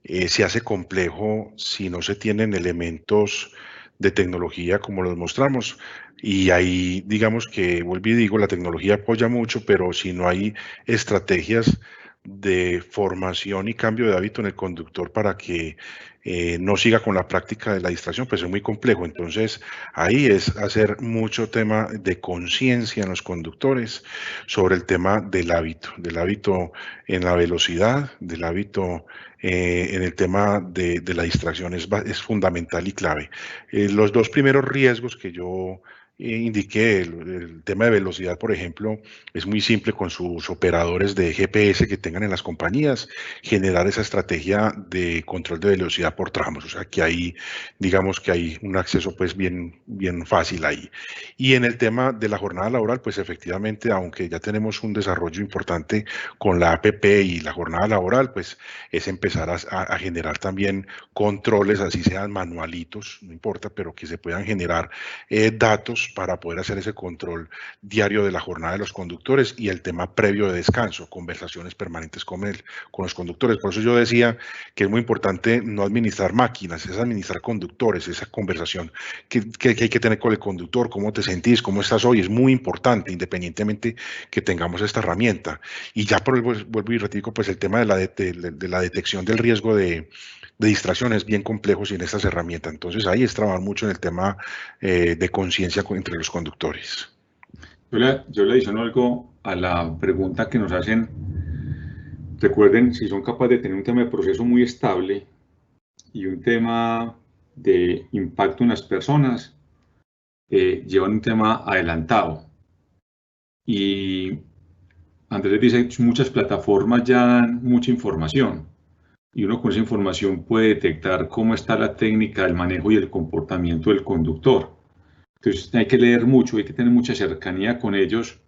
se hace complejo si no se tienen elementos de tecnología como los mostramos. Y ahí, digamos que, vuelvo y digo, la tecnología apoya mucho, pero si no hay estrategias de formación y cambio de hábito en el conductor para que no siga con la práctica de la distracción, pues es muy complejo. Entonces, ahí es hacer mucho tema de conciencia en los conductores sobre el tema del hábito en la velocidad, del hábito en el tema de la distracción es fundamental y clave. Los dos primeros riesgos que yo indiqué, el tema de velocidad, por ejemplo, es muy simple con sus operadores de GPS que tengan en las compañías, generar esa estrategia de control de velocidad por tramos, o sea que ahí, digamos que hay un acceso pues bien fácil ahí. Y en el tema de la jornada laboral, pues efectivamente, aunque ya tenemos un desarrollo importante con la APP y la jornada laboral, pues es empezar a generar también controles, así sean manualitos, no importa, pero que se puedan generar datos para poder hacer ese control diario de la jornada de los conductores y el tema previo de descanso, conversaciones permanentes con los conductores. Por eso yo decía que es muy importante no administrar máquinas, es administrar conductores, esa conversación que hay que tener con el conductor, cómo te sentís, cómo estás hoy, es muy importante, independientemente que tengamos esta herramienta. Y ya por el, vuelvo y ratifico, pues el tema de la detección del riesgo de distracción es bien complejo sin estas herramientas. Entonces ahí es trabajar mucho en el tema de conciencia entre los conductores. Yo le adiciono algo a la pregunta que nos hacen. Recuerden, si son capaces de tener un tema de proceso muy estable y un tema de impacto en las personas, llevan un tema adelantado. Y Andrés dice, muchas plataformas ya dan mucha información y uno con esa información puede detectar cómo está la técnica del manejo y el comportamiento del conductor. Entonces hay que leer mucho, hay que tener mucha cercanía con ellos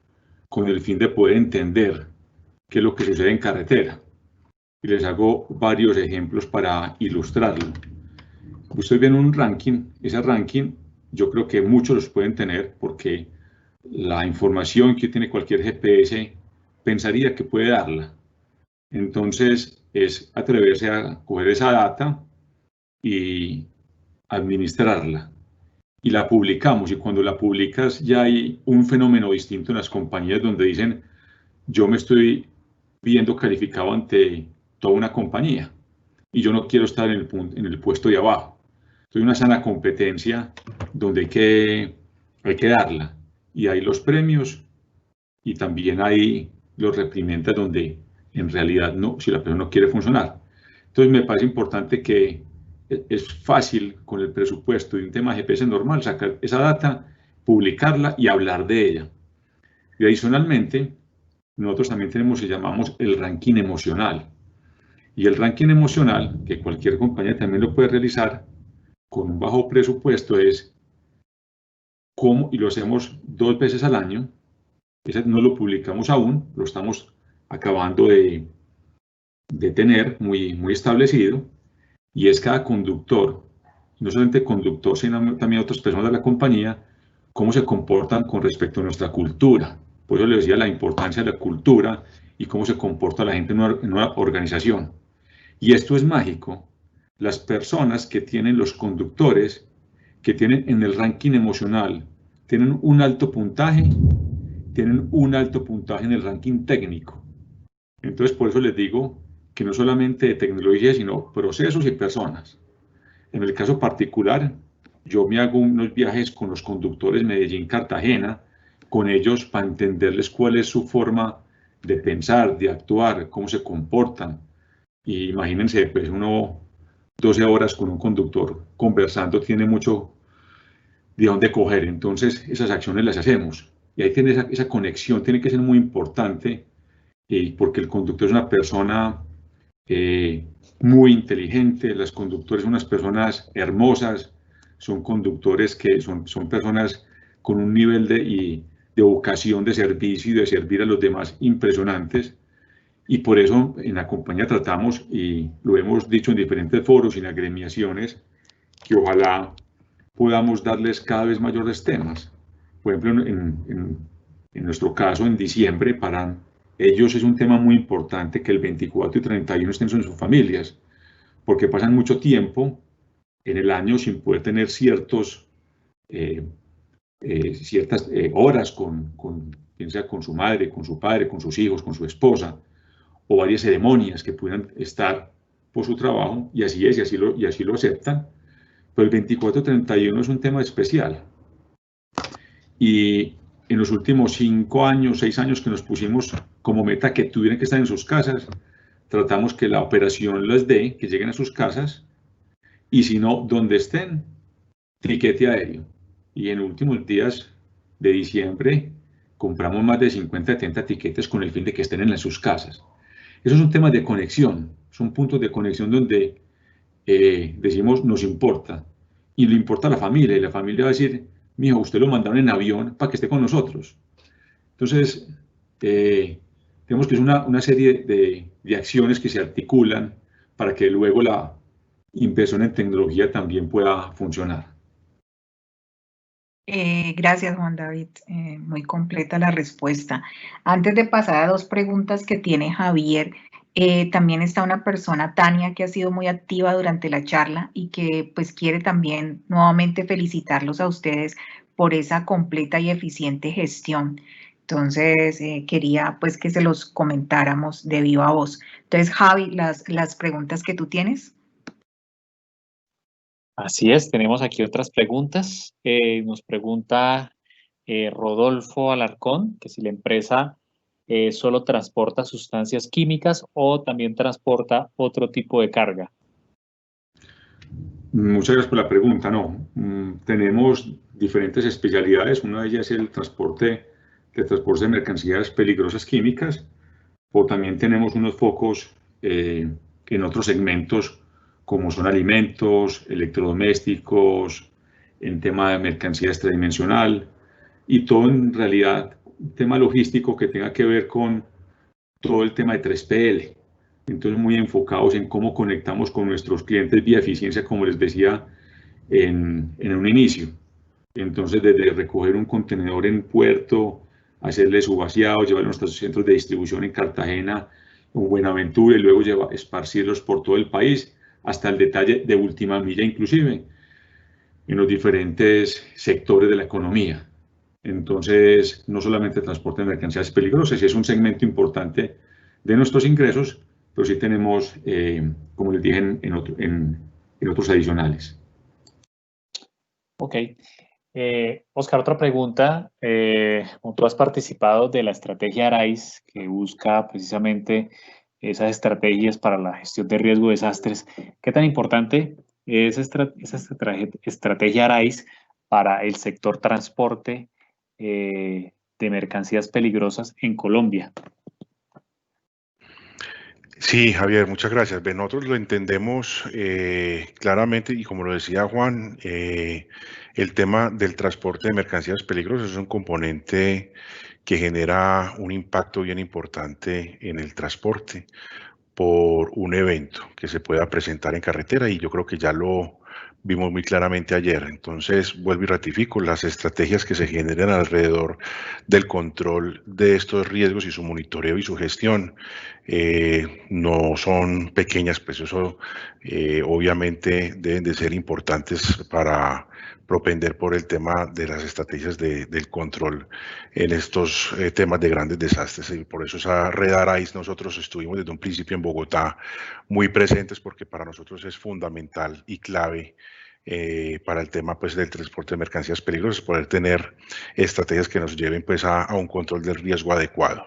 con el fin de poder entender qué es lo que sucede en carretera. Y les hago varios ejemplos para ilustrarlo. Ustedes ven un ranking, ese ranking yo creo que muchos los pueden tener porque la información que tiene cualquier GPS pensaría que puede darla. Entonces es atreverse a coger esa data y administrarla. Y la publicamos, y cuando la publicas ya hay un fenómeno distinto en las compañías donde dicen, yo me estoy viendo calificado ante toda una compañía y yo no quiero estar en el puesto de abajo. Entonces una sana competencia donde hay que darla, y hay los premios y también hay los reprimendas donde en realidad no, si la persona no quiere funcionar. Entonces me parece importante que es fácil con el presupuesto de un tema GPS normal sacar esa data, publicarla y hablar de ella. Y adicionalmente, nosotros también tenemos lo que llamamos el ranking emocional. Y el ranking emocional, que cualquier compañía también lo puede realizar con un bajo presupuesto, es cómo, y lo hacemos 2 veces al año. Ese no lo publicamos aún, lo estamos acabando de tener muy establecido, y es cada conductor, no solamente conductor, sino también otras personas de la compañía, cómo se comportan con respecto a nuestra cultura. Por eso le decía la importancia de la cultura y cómo se comporta la gente en una organización. Y esto es mágico. Las personas que tienen, los conductores que tienen en el ranking emocional, tienen un alto puntaje en el ranking técnico. Entonces, por eso les digo que no solamente de tecnología, sino procesos y personas. En el caso particular, yo me hago unos viajes con los conductores Medellín-Cartagena, con ellos para entenderles cuál es su forma de pensar, de actuar, cómo se comportan. Y imagínense, pues uno 12 horas con un conductor conversando tiene mucho de dónde coger. Entonces, esas acciones las hacemos. Y ahí tiene esa conexión, tiene que ser muy importante, porque el conductor es una persona muy inteligente, los conductores son unas personas hermosas, son conductores que son personas con un nivel de vocación de servicio y de servir a los demás impresionantes. Y por eso en la compañía tratamos, y lo hemos dicho en diferentes foros y en agremiaciones, que ojalá podamos darles cada vez mayores temas. Por ejemplo, en nuestro caso, en diciembre, para ellos es un tema muy importante que el 24 y 31 estén en sus familias, porque pasan mucho tiempo en el año sin poder tener ciertos ciertas horas bien sea con su madre, con su padre, con sus hijos, con su esposa, o varias ceremonias que puedan estar por su trabajo, y así es, y así lo aceptan. Pero el 24-31 es un tema especial. Y en los últimos 5 años, 6 años que nos pusimos como meta que tuvieran que estar en sus casas, tratamos que la operación les dé, que lleguen a sus casas, y si no, donde estén, tiquete aéreo. Y en los últimos días de diciembre compramos más de 50, 70 tiquetes con el fin de que estén en sus casas. Esos son temas de conexión, son puntos de conexión donde decimos nos importa, y le importa a la familia, y la familia va a decir, mijo, usted lo mandaron en avión para que esté con nosotros. Entonces, tenemos que es una serie de acciones que se articulan para que luego la inversión en tecnología también pueda funcionar. Gracias, Juan David. Muy completa la respuesta. Antes de pasar a 2 preguntas que tiene Javier, también está una persona, Tania, que ha sido muy activa durante la charla y que pues quiere también nuevamente felicitarlos a ustedes por esa completa y eficiente gestión. Entonces, quería pues que se los comentáramos de viva voz. Entonces, Javi, las preguntas que tú tienes. Así es, tenemos aquí otras preguntas. Nos pregunta Rodolfo Alarcón, que si la empresa solo transporta sustancias químicas o también transporta otro tipo de carga. Muchas gracias por la pregunta. No, tenemos diferentes especialidades. Una de ellas es el transporte de mercancías peligrosas químicas, o también tenemos unos focos en otros segmentos, como son alimentos, electrodomésticos, en tema de mercancía extradimensional, y todo en realidad tema logístico que tenga que ver con todo el tema de 3PL. Entonces, muy enfocados en cómo conectamos con nuestros clientes vía eficiencia, como les decía en un inicio. Entonces, desde recoger un contenedor en puerto, hacerle su vaciado, llevarlo a nuestros centros de distribución en Cartagena o Buenaventura y luego esparcirlos por todo el país, hasta el detalle de última milla, inclusive en los diferentes sectores de la economía. Entonces, no solamente transporte de mercancías peligrosas, es un segmento importante de nuestros ingresos, pero sí tenemos, como les dije, en otros adicionales. Ok. Oscar, otra pregunta. Tú has participado de la estrategia ARISE, que busca precisamente esas estrategias para la gestión de riesgo de desastres. ¿Qué tan importante es esa estrategia ARISE para el sector transporte de mercancías peligrosas en Colombia? Sí, Javier, muchas gracias. Nosotros lo entendemos claramente y como lo decía Juan, el tema del transporte de mercancías peligrosas es un componente que genera un impacto bien importante en el transporte por un evento que se pueda presentar en carretera y yo creo que ya lo vimos muy claramente ayer. Entonces, vuelvo y ratifico, las estrategias que se generan alrededor del control de estos riesgos y su monitoreo y su gestión no son pequeñas, pues eso obviamente deben de ser importantes para propender por el tema de las estrategias del control en estos temas de grandes desastres. Y por eso esa red ARISE nosotros estuvimos desde un principio en Bogotá muy presentes porque para nosotros es fundamental y clave para el tema pues, del transporte de mercancías peligrosas, poder tener estrategias que nos lleven pues, a un control del riesgo adecuado.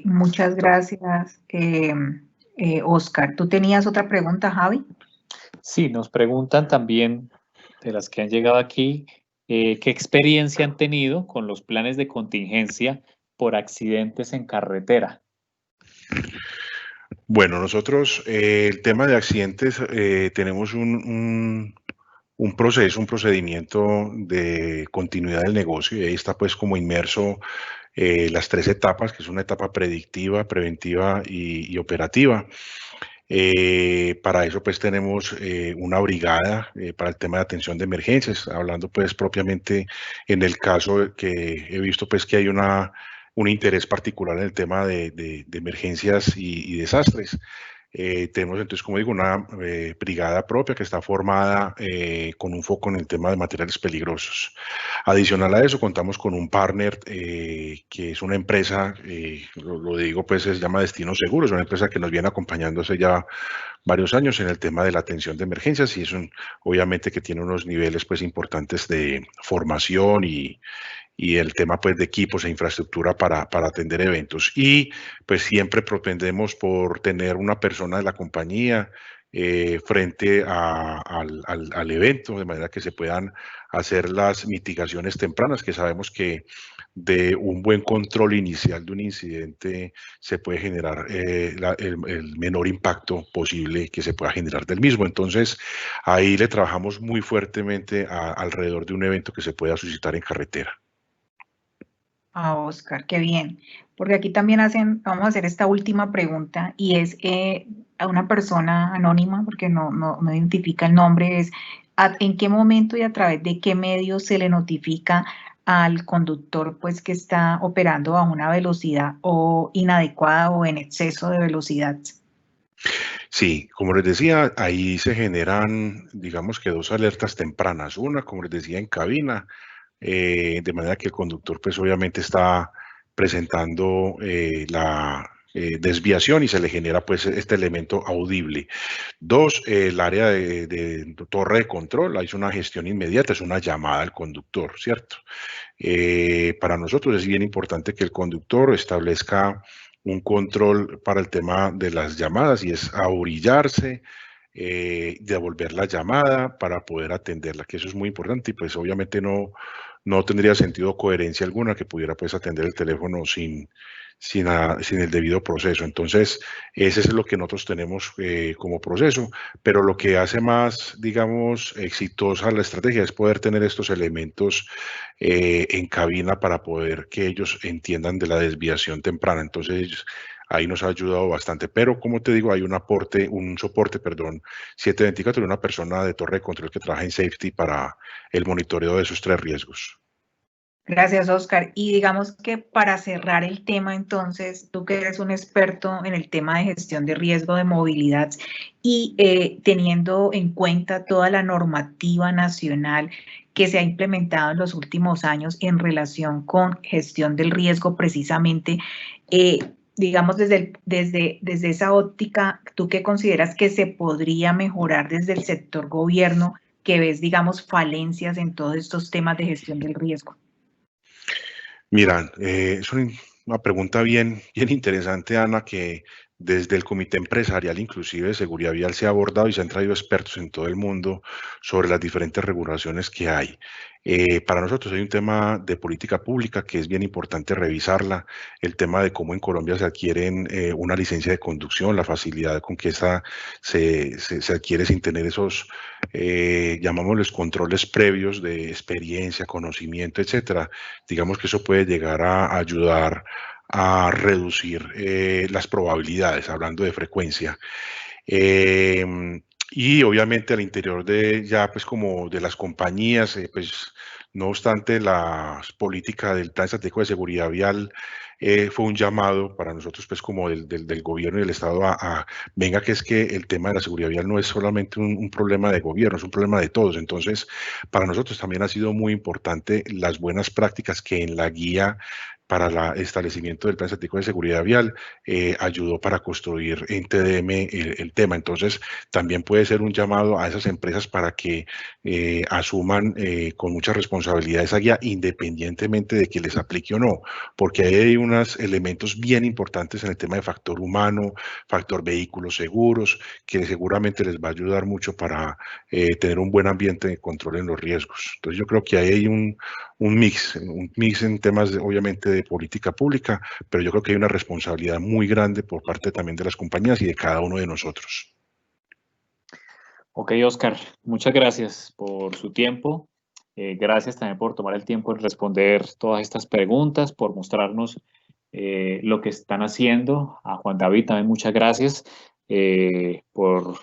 Muchas gracias, Oscar. ¿Tú tenías otra pregunta, Javi? Sí, nos preguntan también, de las que han llegado aquí, ¿qué experiencia han tenido con los planes de contingencia por accidentes en carretera? Bueno, nosotros el tema de accidentes tenemos un proceso, un procedimiento de continuidad del negocio y ahí está pues como inmerso las 3 etapas, que es una etapa predictiva, preventiva y operativa. Para eso pues tenemos una brigada para el tema de atención de emergencias, hablando pues propiamente en el caso que he visto pues que hay un interés particular en el tema de emergencias y desastres. Tenemos entonces, como digo, una brigada propia que está formada con un foco en el tema de materiales peligrosos. Adicional a eso, contamos con un partner que es una empresa, lo digo pues, se llama Destino Seguro, es una empresa que nos viene acompañando hace ya varios años en el tema de la atención de emergencias y es obviamente que tiene unos niveles pues importantes de formación y el tema pues de equipos e infraestructura para atender eventos. Y pues siempre propendemos por tener una persona de la compañía frente al evento, de manera que se puedan hacer las mitigaciones tempranas, que sabemos que de un buen control inicial de un incidente se puede generar el menor impacto posible que se pueda generar del mismo. Entonces, ahí le trabajamos muy fuertemente alrededor de un evento que se pueda suscitar en carretera. Oscar, qué bien, porque aquí también vamos a hacer esta última pregunta y es a una persona anónima, porque no identifica el nombre, es ¿en qué momento y a través de qué medio se le notifica al conductor pues que está operando a una velocidad o inadecuada o en exceso de velocidad? Sí, como les decía, ahí se generan, digamos que dos alertas tempranas. Una, como les decía, en cabina, de manera que el conductor pues obviamente está presentando la desviación y se le genera pues este elemento audible. Dos, el área de torre de control, ahí es una gestión inmediata, es una llamada al conductor, ¿cierto? Para nosotros es bien importante que el conductor establezca un control para el tema de las llamadas y es ahorillarse, devolver la llamada para poder atenderla, que eso es muy importante y pues obviamente no tendría sentido o coherencia alguna que pudiera pues atender el teléfono sin el debido proceso. Entonces, ese es lo que nosotros tenemos como proceso, pero lo que hace más, digamos, exitosa la estrategia es poder tener estos elementos en cabina para poder que ellos entiendan de la desviación temprana. Entonces, ahí nos ha ayudado bastante, pero como te digo, hay un soporte, perdón, 724 de una persona de torre de control que trabaja en safety para el monitoreo de esos tres riesgos. Gracias, Oscar. Y digamos que para cerrar el tema, entonces, tú que eres un experto en el tema de gestión de riesgo de movilidad y teniendo en cuenta toda la normativa nacional que se ha implementado en los últimos años en relación con gestión del riesgo, precisamente, digamos, desde esa óptica, ¿tú qué consideras que se podría mejorar desde el sector gobierno, que ves, digamos, falencias en todos estos temas de gestión del riesgo? Mira, es una pregunta bien interesante, Ana, que desde el Comité Empresarial, inclusive de Seguridad Vial, se ha abordado y se han traído expertos en todo el mundo sobre las diferentes regulaciones que hay. Para nosotros hay un tema de política pública que es bien importante revisarla, el tema de cómo en Colombia se adquieren una licencia de conducción, la facilidad con que esa se adquiere sin tener esos, llamámosles, controles previos de experiencia, conocimiento, etcétera. Digamos que eso puede llegar a ayudar a reducir las probabilidades, hablando de frecuencia. Y obviamente al interior de ya pues como de las compañías, pues no obstante las políticas del Plan Estratégico de Seguridad Vial fue un llamado para nosotros pues como del gobierno y del Estado venga que es que el tema de la seguridad vial no es solamente un problema de gobierno, es un problema de todos. Entonces para nosotros también ha sido muy importante las buenas prácticas que en la guía para el establecimiento del Plan Estratégico de Seguridad Vial ayudó para construir en TDM el tema. Entonces, también puede ser un llamado a esas empresas para que asuman con mucha responsabilidad esa guía, independientemente de que les aplique o no, porque hay unos elementos bien importantes en el tema de factor humano, factor vehículos seguros, que seguramente les va a ayudar mucho para tener un buen ambiente de control en los riesgos. Entonces, yo creo que ahí hay un mix en temas, obviamente, de política pública, pero yo creo que hay una responsabilidad muy grande por parte también de las compañías y de cada uno de nosotros. Ok, Oscar, muchas gracias por su tiempo. Gracias también por tomar el tiempo en responder todas estas preguntas, por mostrarnos lo que están haciendo. A Juan David también muchas gracias por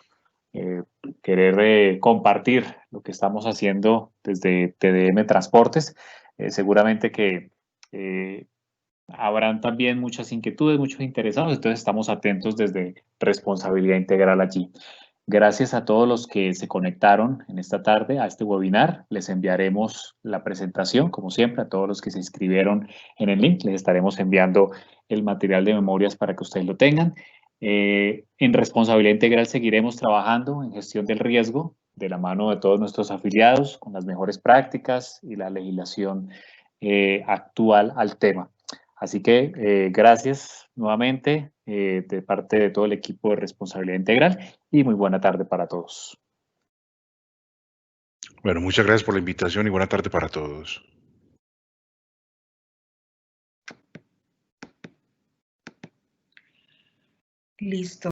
querer compartir lo que estamos haciendo desde TDM Transportes. Seguramente que habrán también muchas inquietudes, muchos interesados, entonces estamos atentos desde Responsabilidad Integral allí. Gracias a todos los que se conectaron en esta tarde a este webinar. Les enviaremos la presentación, como siempre, a todos los que se inscribieron en el link. Les estaremos enviando el material de memorias para que ustedes lo tengan. En Responsabilidad Integral seguiremos trabajando en gestión del riesgo de la mano de todos nuestros afiliados con las mejores prácticas y la legislación actual al tema. Así que gracias nuevamente de parte de todo el equipo de Responsabilidad Integral y muy buena tarde para todos. Bueno, muchas gracias por la invitación y buena tarde para todos. Listo.